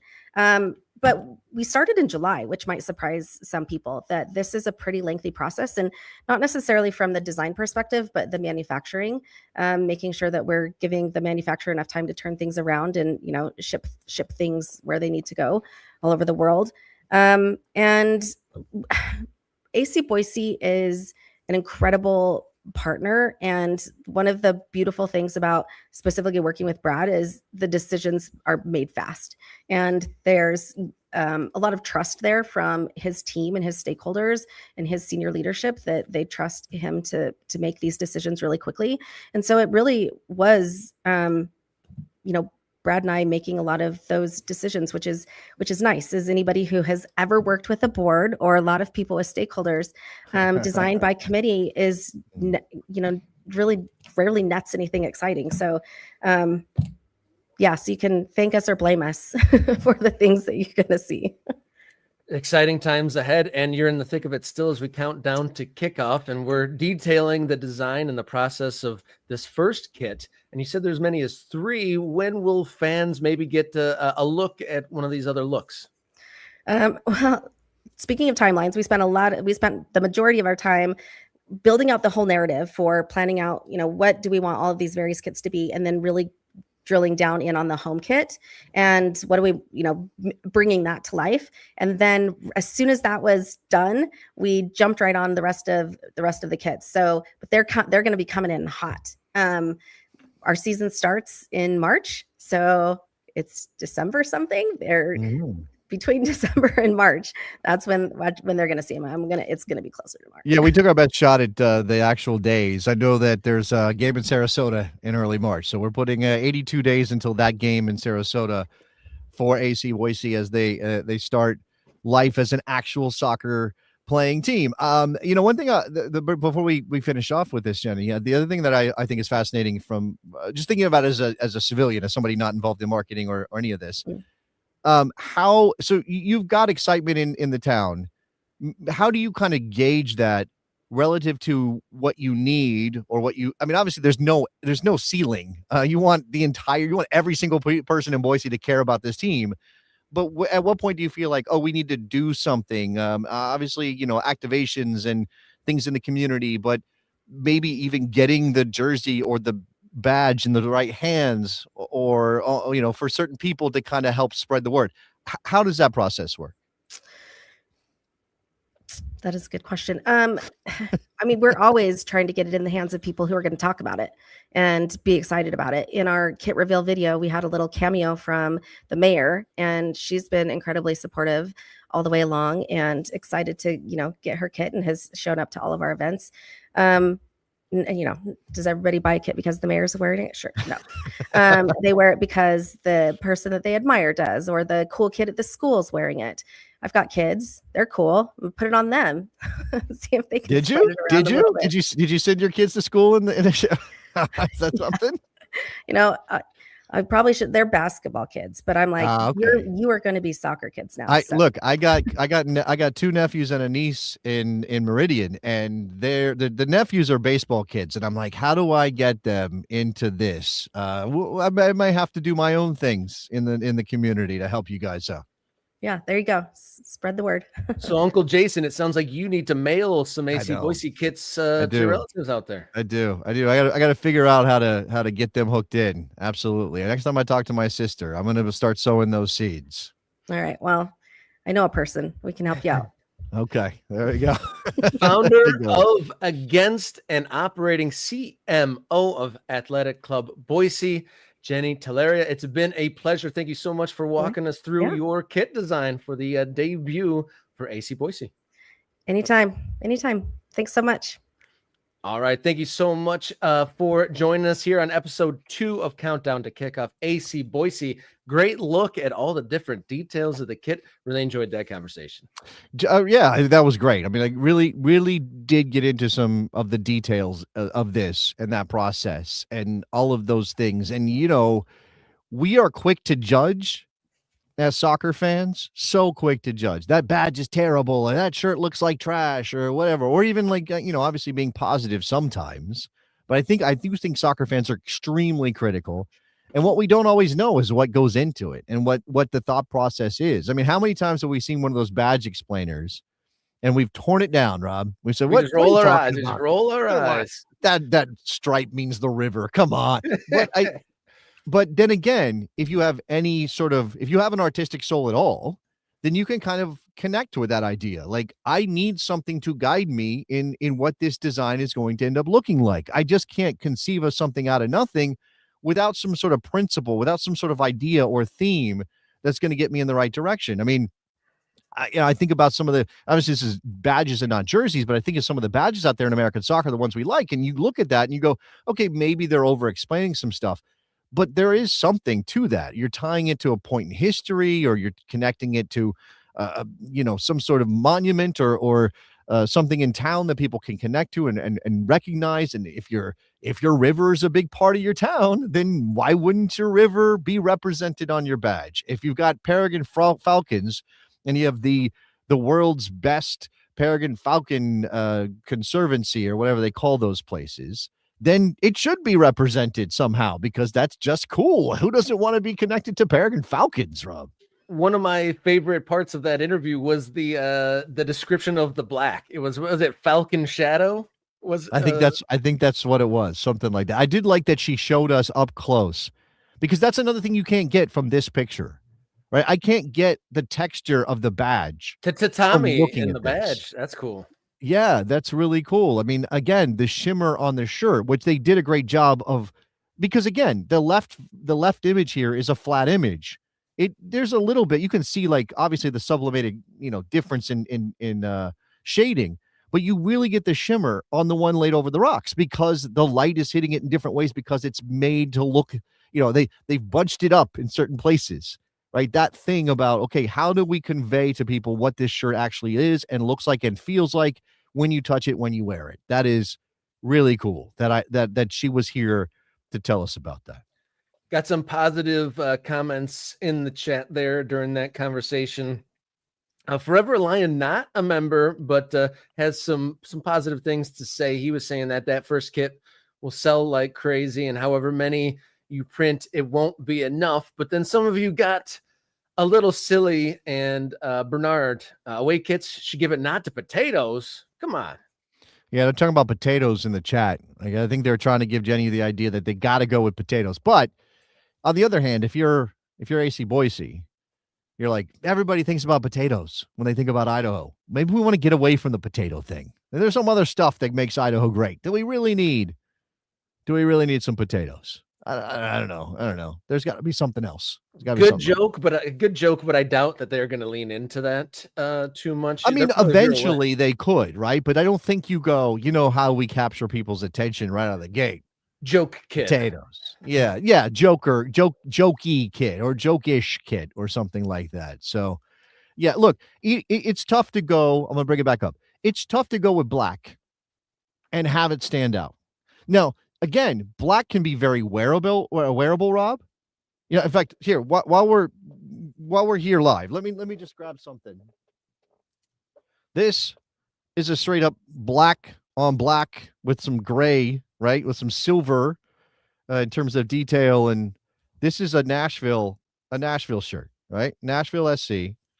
But we started in July, which might surprise some people, that this is a pretty lengthy process, and not necessarily from the design perspective, but the manufacturing, making sure that we're giving the manufacturer enough time to turn things around and, ship things where they need to go all over the world. And AC Boise is an incredible partner. And one of the beautiful things about specifically working with Brad is the decisions are made fast. And there's a lot of trust there from his team and his stakeholders and his senior leadership, that they trust him to make these decisions really quickly. And so it really was, Brad and I making a lot of those decisions, which is nice. As anybody who has ever worked with a board or a lot of people with stakeholders, design by committee is, really rarely nets anything exciting. So, so you can thank us or blame us for the things that you're going to see.
Exciting times ahead, and you're in the thick of it still as we count down to kickoff, and we're detailing the design and the process of this first kit. And you said there's many as 3. When will fans maybe get a look at one of these other looks?
Well, speaking of timelines, we spent the majority of our time building out the whole narrative for planning out, what do we want all of these various kits to be, and then really drilling down in on the home kit and what do we, bringing that to life. And then as soon as that was done, we jumped right on the rest of the kits. So, but they're going to be coming in hot. Our season starts in March, so it's December something. They're between December and March. That's when they're going to see them. It's going to be closer to March.
Yeah, we took our best shot at the actual days. I know that there's a game in Sarasota in early March, so we're putting 82 days until that game in Sarasota for AC Boise as they start life as an actual soccer playing team. One thing before we finish off with this, Jenny, the other thing that I think is fascinating from just thinking about as a civilian, as somebody not involved in marketing or any of this. So you've got excitement in the town. How do you kind of gauge that relative to what you need or obviously there's no ceiling. You want every single person in Boise to care about this team. But at what point do you feel like, we need to do something? Obviously, activations and things in the community, but maybe even getting the jersey or the badge in the right hands or for certain people to kind of help spread the word. How does that process work?
That is a good question. We're always trying to get it in the hands of people who are going to talk about it and be excited about it. In our kit reveal video, we had a little cameo from the mayor, and she's been incredibly supportive all the way along and excited to, get her kit, and has shown up to all of our events. Does everybody buy a kit because the mayor's wearing it? Sure. No. They wear it because the person that they admire does, or the cool kid at the school's wearing it. I've got kids. They're cool. Put it on them. See if they can.
Did you send your kids to school in the show? Is that something?
I probably should. They're basketball kids, but I'm like, okay. You are going to be soccer kids now.
Look, I got 2 nephews and a niece in Meridian, and the nephews are baseball kids, and I'm like, how do I get them into this? I might have to do my own things in the community to help you guys out.
Yeah, there you go. Spread the word.
So, Uncle Jason, it sounds like you need to mail some AC Boise kits to your relatives out there.
I do. I got to figure out how to get them hooked in. Absolutely. Next time I talk to my sister, I'm going to start sowing those seeds.
All right. Well, I know a person. We can help you out.
Okay, there we go.
Founder of Against and operating CMO of Athletic Club Boise, Jennie Telleria. It's been a pleasure. Thank you so much for walking us through your kit design for the debut for AC Boise.
Anytime. Thanks so much.
All right. Thank you so much for joining us here on episode 2 of Countdown to Kickoff AC Boise. Great look at all the different details of the kit. Really enjoyed that conversation.
Yeah, that was great. I really, really did get into some of the details of this and that process and all of those things. And, we are quick to judge, as soccer fans, so quick to judge. That badge is terrible, and that shirt looks like trash, or whatever. Or even like, obviously being positive sometimes. But I do think soccer fans are extremely critical. And what we don't always know is what goes into it and what the thought process is. I mean, how many times have we seen one of those badge explainers and we've torn it down, Rob? We said,
Just roll our eyes. Just roll our eyes.
That stripe means the river. Come on. But then again, if you have if you have an artistic soul at all, then you can kind of connect with that idea. Like, I need something to guide me in what this design is going to end up looking like. I just can't conceive of something out of nothing without some sort of principle, without some sort of idea or theme that's going to get me in the right direction. I mean, I think about some of the, obviously this is badges and not jerseys, but I think of some of the badges out there in American soccer, the ones we like, and you look at that and you go, okay, maybe they're over explaining some stuff, but there is something to that. You're tying it to a point in history, or you're connecting it to, some sort of monument or something in town that people can connect to and recognize. And if your river is a big part of your town, then why wouldn't your river be represented on your badge? If you've got Peregrine Falcons and you have the world's best Peregrine Falcon conservancy, or whatever they call those places, then it should be represented somehow, because that's just cool. Who doesn't want to be connected to Peregrine Falcons, Rob?
One of my favorite parts of that interview was the description of the black. Was it Falcon Shadow?
I think that's what it was, something like that. I did like that she showed us up close, because that's another thing you can't get from this picture, right? I can't get the texture of the badge.
Tatami in the badge. That's cool.
Yeah, that's really cool. I mean, again, the shimmer on the shirt, which they did a great job of, because again, the left image here is a flat image. There's a little bit, you can see, like, obviously the sublimated, difference in shading, but you really get the shimmer on the one laid over the rocks, because the light is hitting it in different ways, because it's made to look, they've bunched it up in certain places, right? That thing about, okay, how do we convey to people what this shirt actually is and looks like and feels like when you touch it, when you wear it? That is really cool that she was here to tell us about that.
Got some positive comments in the chat there during that conversation. Forever Lion, not a member, but has some positive things to say. He was saying that first kit will sell like crazy, and however many you print, it won't be enough. But then some of you got a little silly, and Bernard, away kits should give it not to potatoes. Come on.
Yeah, they're talking about potatoes in the chat. Like, I think they're trying to give Jennie the idea that they got to go with potatoes. But on the other hand, if you're AC Boise, you're like, everybody thinks about potatoes when they think about Idaho. Maybe we want to get away from the potato thing. There's some other stuff that makes Idaho great. Do we really need some potatoes? I don't know. There's got to be something else.
Good joke, but I doubt that they're going to lean into that too much.
I mean, eventually they could, right? But I don't think you go, how we capture people's attention right out of the gate.
Joke kid.
Potatoes. Yeah. Jokey kid, or joke-ish kid, or something like that. So, yeah, look, it's tough to go. I'm going to bring it back up. It's tough to go with black and have it stand out. Now, again, black can be very wearable, Rob. In fact, here, while we're here live, let me just grab something. This is a straight up black on black with some gray, right? With some silver in terms of detail. And this is a Nashville shirt, right? Nashville SC.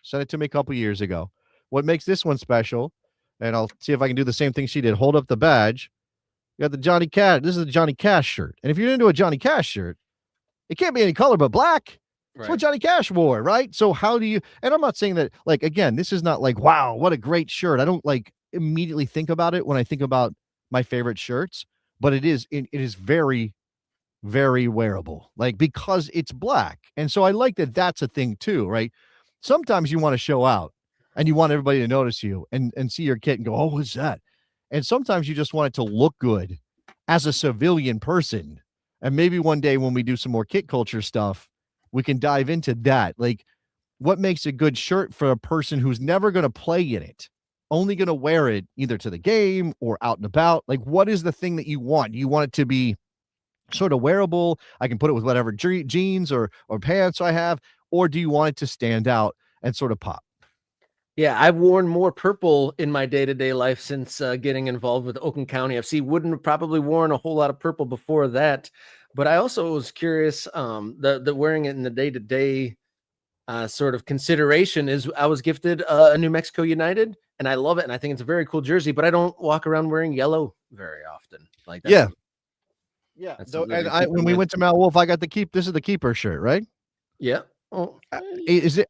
Sent it to me a couple years ago. What makes this one special, and I'll see if I can do the same thing she did. Hold up the badge. You got the Johnny Cash. This is a Johnny Cash shirt. And if you're into a Johnny Cash shirt, it can't be any color but black. That's what Johnny Cash wore, right? So how do you, and I'm not saying that, like, again, this is not like, wow, what a great shirt. I don't like immediately think about it when I think about my favorite shirts, but it is very, very wearable, like, because it's black. And so I like that that's a thing too, right? Sometimes you want to show out and you want everybody to notice you and see your kit and go, oh, what's that? And sometimes you just want it to look good as a civilian person. And maybe one day when we do some more kit culture stuff, we can dive into that. Like, what makes a good shirt for a person who's never going to play in it, only going to wear it either to the game or out and about? Like, what is the thing that you want? You want it to be sort of wearable. I can put it with whatever jeans or pants I have, or do you want it to stand out and sort of pop?
Yeah, I've worn more purple in my day-to-day life since getting involved with Oakland County FC. Wouldn't have probably worn a whole lot of purple before that, but I also was curious. The wearing it in the day-to-day sort of consideration is I was gifted a New Mexico United, and I love it, and I think it's a very cool jersey. But I don't walk around wearing yellow very often. Like that's,
yeah.
that's
So,
something
and
to keep
when
in
we
mind.
went to Mount Wolf, I got this is the keeper shirt, right?
Yeah. Oh,
Is it?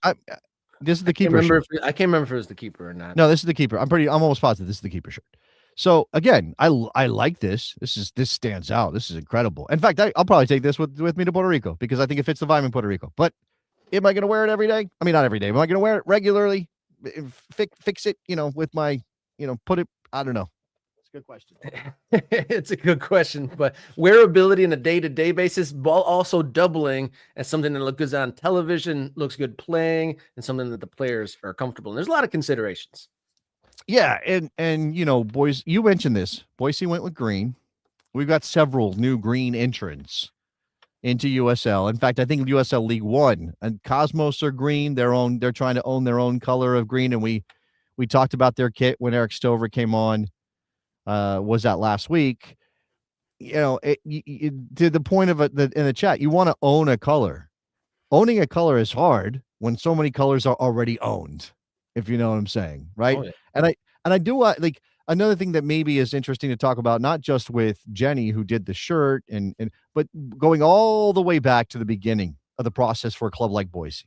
This is the keeper shirt.
I can't remember if it was the keeper or not.
No, this is the keeper. I'm almost positive this is the keeper shirt. So again, I like this. This stands out. This is incredible. In fact, I'll probably take this with me to Puerto Rico because I think it fits the vibe in Puerto Rico. But am I going to wear it every day? I mean, not every day. But am I going to wear it regularly? Fix it, with my, put it. I don't know. It's a good question.
It's a good question, but wearability on a day-to-day basis, while also doubling as something that looks good on television, looks good playing, and something that the players are comfortable in. There's a lot of considerations.
Yeah, and boys, you mentioned this. Boise went with green. We've got several new green entrants into USL. In fact, I think USL League One and Cosmos are green. They're trying to own their own color of green, and we talked about their kit when Eric Stover came on. Was that last week? To the point of it in the chat, you want to own a color. Owning a color is hard when so many colors are already owned, if you know what I'm saying, right?
Oh, yeah.
And I do like another thing that maybe is interesting to talk about, not just with Jennie who did the shirt but going all the way back to the beginning of the process for a club like Boise.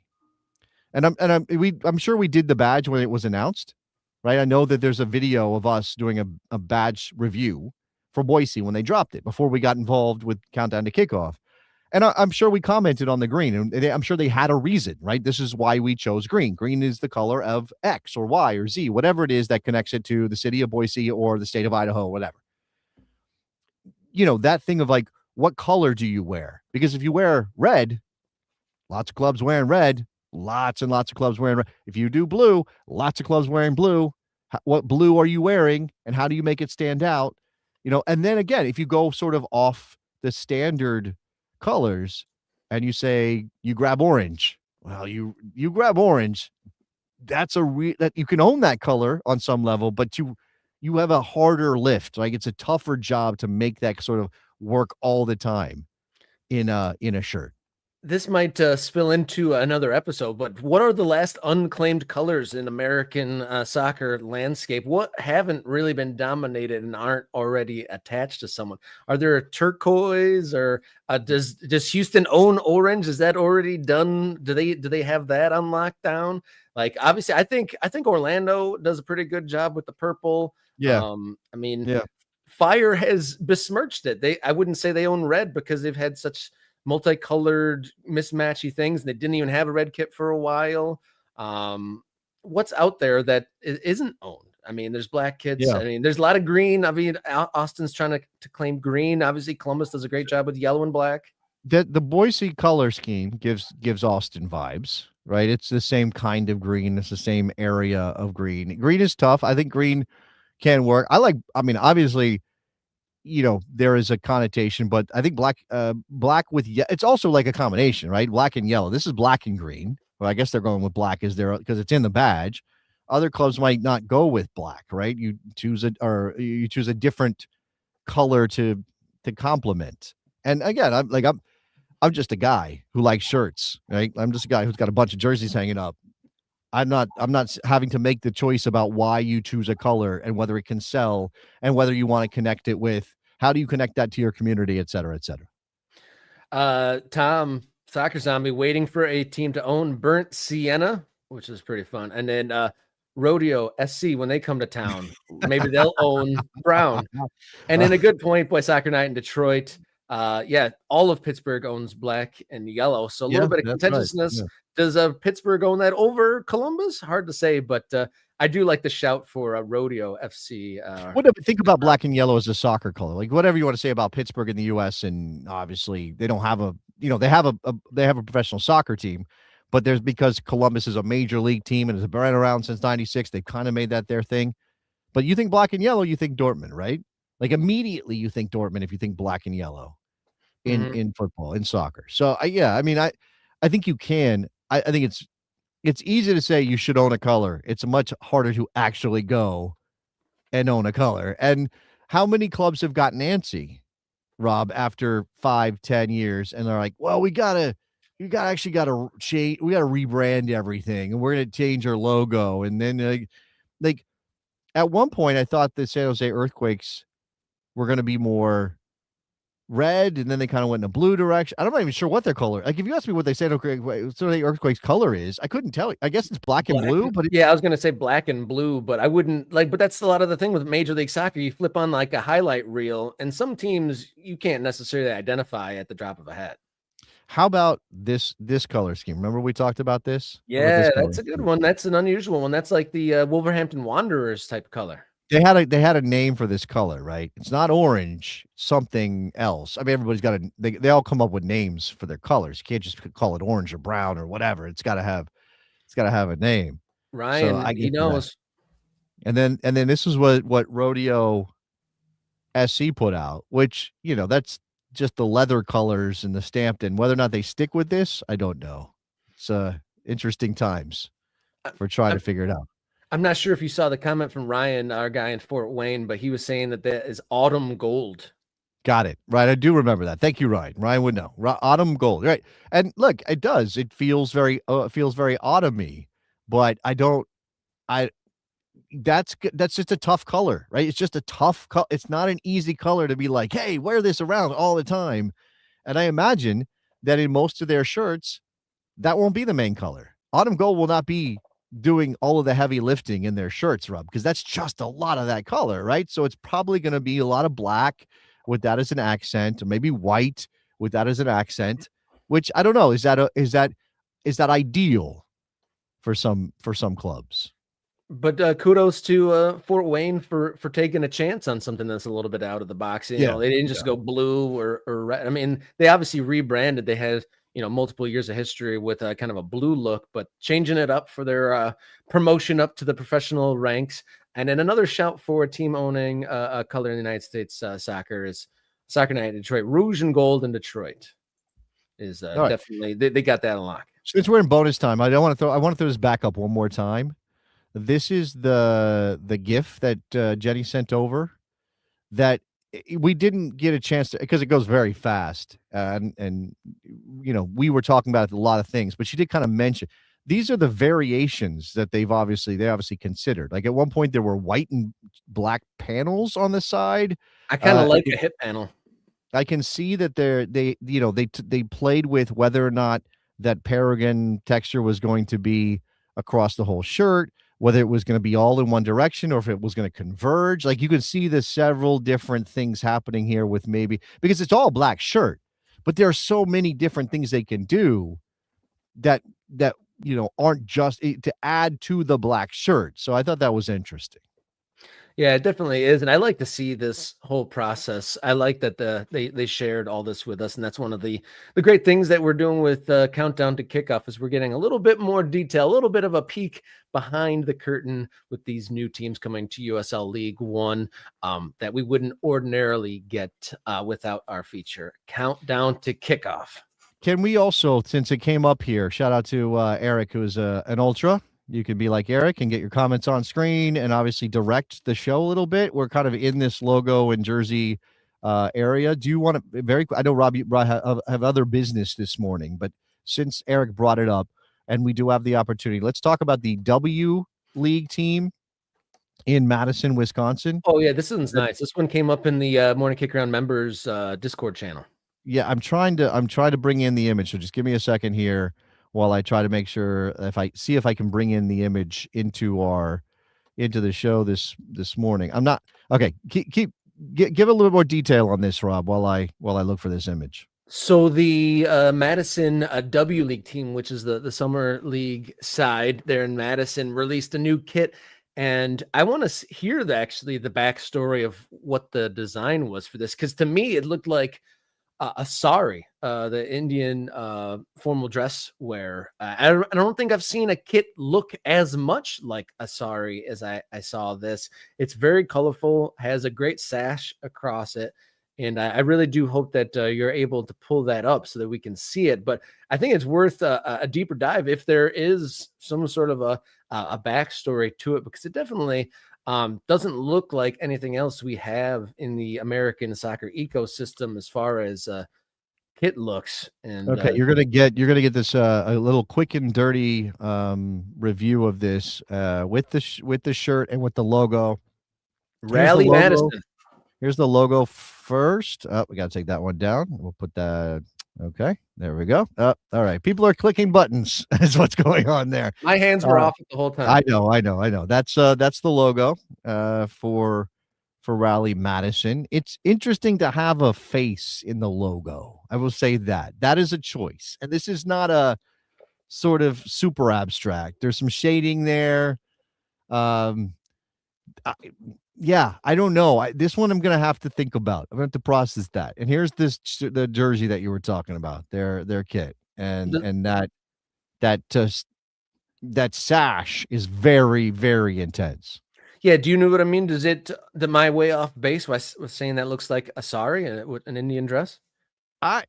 I'm sure we did the badge when it was announced, right? I know that there's a video of us doing a badge review for Boise when they dropped it before we got involved with Countdown to Kickoff. And I'm sure we commented on the green, and I'm sure they had a reason, right? This is why we chose green. Green is the color of X or Y or Z, whatever it is that connects it to the city of Boise or the state of Idaho, whatever. That thing of like, what color do you wear? Because if you wear red, lots of clubs wearing red, lots and lots of clubs wearing red. If you do blue, lots of clubs wearing blue. What blue are you wearing, and how do you make it stand out? And then again, if you go sort of off the standard colors and you say you grab orange, well, you grab orange, that's that you can own that color on some level, but you have a harder lift. Like it's a tougher job to make that sort of work all the time in a shirt.
This might spill into another episode, but what are the last unclaimed colors in American soccer landscape? What haven't really been dominated and aren't already attached to someone? Are there a turquoise, or does Houston own orange? Is that already done? Do they have that on lockdown? Like, obviously, I think Orlando does a pretty good job with the purple.
Yeah.
I mean,
yeah.
Fire has besmirched it. I wouldn't say they own red because they've had such multicolored mismatchy things. They didn't even have a red kit for a while. What's out there that isn't owned? I mean, there's black kits.
Yeah.
I mean, there's a lot of green. I mean, Austin's trying to claim green. Obviously, Columbus does a great job with yellow and black.
The Boise color scheme gives Austin vibes, right? It's the same kind of green. It's the same area of green. Green is tough. I think green can work. Obviously, there is a connotation, but I think black with it's also like a combination, right? Black and yellow. This is black and green. Well, I guess they're going with black because it's in the badge. Other clubs might not go with black, right? You choose a different color to complement. And again, I'm just a guy who likes shirts, right? I'm just a guy who's got a bunch of jerseys hanging up. I'm not having to make the choice about why you choose a color and whether it can sell and whether you want to connect it with, how do you connect that to your community, et cetera, et cetera.
Tom, Soccer Zombie, waiting for a team to own burnt sienna, which is pretty fun. And then Rodeo SC, when they come to town, maybe they'll own brown. And then a good point by Soccer Night in Detroit. All of Pittsburgh owns black and yellow. So a little bit of contentiousness. Right. Yeah. Does Pittsburgh own that over Columbus? Hard to say, but I do like the shout for Rodeo FC.
Think about black and yellow as a soccer color. Like whatever you want to say about Pittsburgh in the U.S. and obviously they don't have they have a professional soccer team, but because Columbus is a major league team and has been around since '96, they've kind of made that their thing. But you think black and yellow, you think Dortmund, right? Like immediately you think Dortmund if you think black and yellow in football, in soccer. So I think you can. I think it's easy to say you should own a color. It's much harder to actually go and own a color. And how many clubs have gotten antsy, Rob, after 5-10 years, and they're like, well, we gotta change, we gotta rebrand everything, and we're gonna change our logo. And then like at one point I thought the San Jose Earthquakes were gonna be more red, and then they kind of went in a blue direction. I'm not even sure what their color. Like, if you ask me what they say the Earthquake's color is, I couldn't tell you. I guess it's black and blue, but
yeah, I was gonna say black and blue, but I wouldn't like. But that's a lot of the thing with Major League Soccer. You flip on like a highlight reel, and some teams you can't necessarily identify at the drop of a hat.
how about this color scheme? Remember we talked about this?
Yeah, that's a good one. That's an unusual one. That's like the Wolverhampton Wanderers type color.
They had a name for this color, right? It's not orange, something else. I mean, everybody's got they all come up with names for their colors. You can't just call it orange or brown or whatever. It's got to have a name.
Ryan,
So I
he
get to that.
knows.
And then this is what Rodeo SC put out, which, that's just the leather colors and the stamped, and whether or not they stick with this, I don't know. It's interesting times for trying to figure it out.
I'm not sure if you saw the comment from Ryan, our guy in Fort Wayne, but he was saying that is autumn gold.
Got it. Right. I do remember that. Thank you, Ryan. Ryan would know. Autumn gold. Right. And look, it does. It feels very autumny, but that's just a tough color, right? It's just a tough color. It's not an easy color to be like, hey, wear this around all the time. And I imagine that in most of their shirts, that won't be the main color. Autumn gold will not be doing all of the heavy lifting in their shirts, Rob, because that's just a lot of that color, right? So it's probably going to be a lot of black with that as an accent, or maybe white with that as an accent, which I don't know. Is that ideal for some clubs?
But kudos to Fort Wayne for taking a chance on something that's a little bit out of the box. You know, they didn't just go blue or red. I mean, they obviously rebranded. They had multiple years of history with kind of a blue look, but changing it up for their promotion up to the professional ranks. And then another shout for a team owning a color in the United States soccer is Soccer Night in Detroit. Rouge and gold in Detroit is definitely they got that unlocked.
Since we're in bonus time, I want to throw this back up one more time. This is the GIF that Jennie sent over that we didn't get a chance to, because it goes very fast, and we were talking about a lot of things, but she did kind of mention these are the variations that they obviously considered. Like at one point there were white and black panels on the side.
I kind of like a hip panel.
I can see that they played with whether or not that Paragon texture was going to be across the whole shirt, whether it was going to be all in one direction or if it was going to converge. Like you can see the several different things happening here with because it's all black shirt, but there are so many different things they can do that aren't just to add to the black shirt. So I thought that was interesting.
Yeah, it definitely is. And I like to see this whole process. I like that they shared all this with us. And that's one of the great things that we're doing with Countdown to Kickoff is we're getting a little bit more detail, a little bit of a peek behind the curtain with these new teams coming to USL League One that we wouldn't ordinarily get without our feature, Countdown to Kickoff. Can
we also, since it came up here, shout out to Eric, who is an ultra. You can be like Eric and get your comments on screen and obviously direct the show a little bit. We're kind of in this logo and jersey area. Do you want to I know Rob, you have other business this morning, but since Eric brought it up and we do have the opportunity, let's talk about the W League team in Madison, Wisconsin.
Oh yeah, this one's nice. This one came up in the Morning Kickaround members Discord channel.
Yeah, I'm trying to bring in the image. So just give me a second here while I try to make sure if I can bring in the image into the show this morning. I'm not okay. Give a little more detail on this, Rob, while I look for this image.
So the Madison W League team, which is the summer league side there in Madison, released a new kit, and I want to hear the backstory of what the design was for this, because to me it looked like a sari, the Indian formal dress wear. I don't think I've seen a kit look as much like a sari as I saw this. It's very colorful, has a great sash across it, And I really do hope that you're able to pull that up so that we can see it. But I think it's worth a deeper dive if there is some sort of a backstory to it, because it definitely doesn't look like anything else we have in the American soccer ecosystem as far as kit looks. And
Okay, you're gonna get this a little quick and dirty review of this with the shirt and with the logo.
Rally Madison.
Here's the logo first. Oh, we got to take that one down. We'll put that. Okay, there we go. All right. People are clicking buttons. Is what's going on there.
My hands were off it the whole time.
I know. That's the logo for Rally Madison. It's interesting to have a face in the logo. I will say that. That is a choice. And this is not a sort of super abstract. There's some shading there. Yeah, I don't know. This one I'm going to have to think about. I'm going to have to process that. And here's the jersey that you were talking about, their kit. And that sash is very, very intense.
Yeah, do you know what I mean? Does it my way off base was saying that looks like a sari, an Indian dress?
I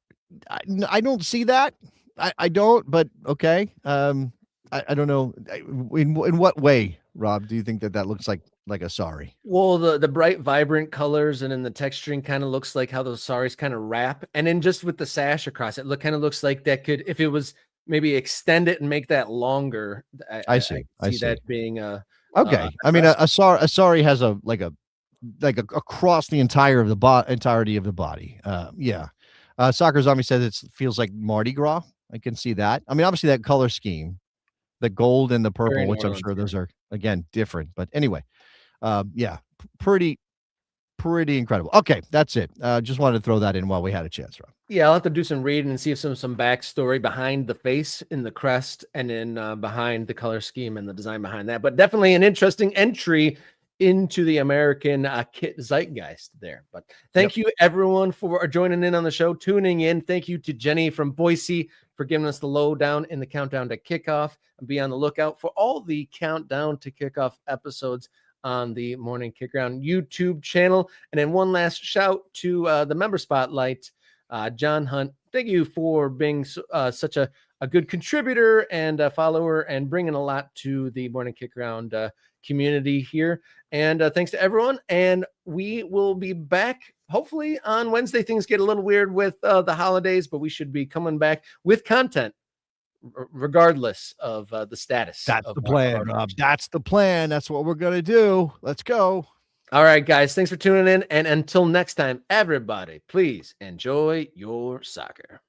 don't see that. I don't, but okay. I don't know. In what way, Rob, do you think that looks like a sari?
Well, the bright, vibrant colors and then the texturing kind of looks like how those saris kind of wrap. And then just with the sash across it, kind of looks like that could, if it was maybe extend it and make that longer.
I see
that being
okay. I mean, a sari has a across the entirety of the body. Yeah. Soccer Zombie says it feels like Mardi Gras. I can see that. I mean, obviously that color scheme, the gold and the purple, which I'm sure those are again different. But anyway, yeah, pretty incredible. Okay, that's it. Just wanted to throw that in while we had a chance, Rob.
Yeah, I'll have to do some reading and see if some backstory behind the face in the crest and then behind the color scheme and the design behind that. But definitely an interesting entry into the American kit zeitgeist there. But thank you everyone for joining in on the show, tuning in. Thank you to Jennie from Boise for giving us the lowdown in the countdown to kickoff. And be on the lookout for all the countdown to kickoff episodes on the Morning Kickaround YouTube channel. And then one last shout to the member spotlight, John Hunt. Thank you for being such a good contributor and a follower and bringing a lot to the Morning Kickaround community here. And thanks to everyone. And we will be back hopefully on Wednesday. Things get a little weird with the holidays, but we should be coming back with content regardless of the status.
That's the plan, Rob. That's the plan. That's what we're going to do. Let's go.
All right, guys. Thanks for tuning in. And until next time, everybody, please enjoy your soccer.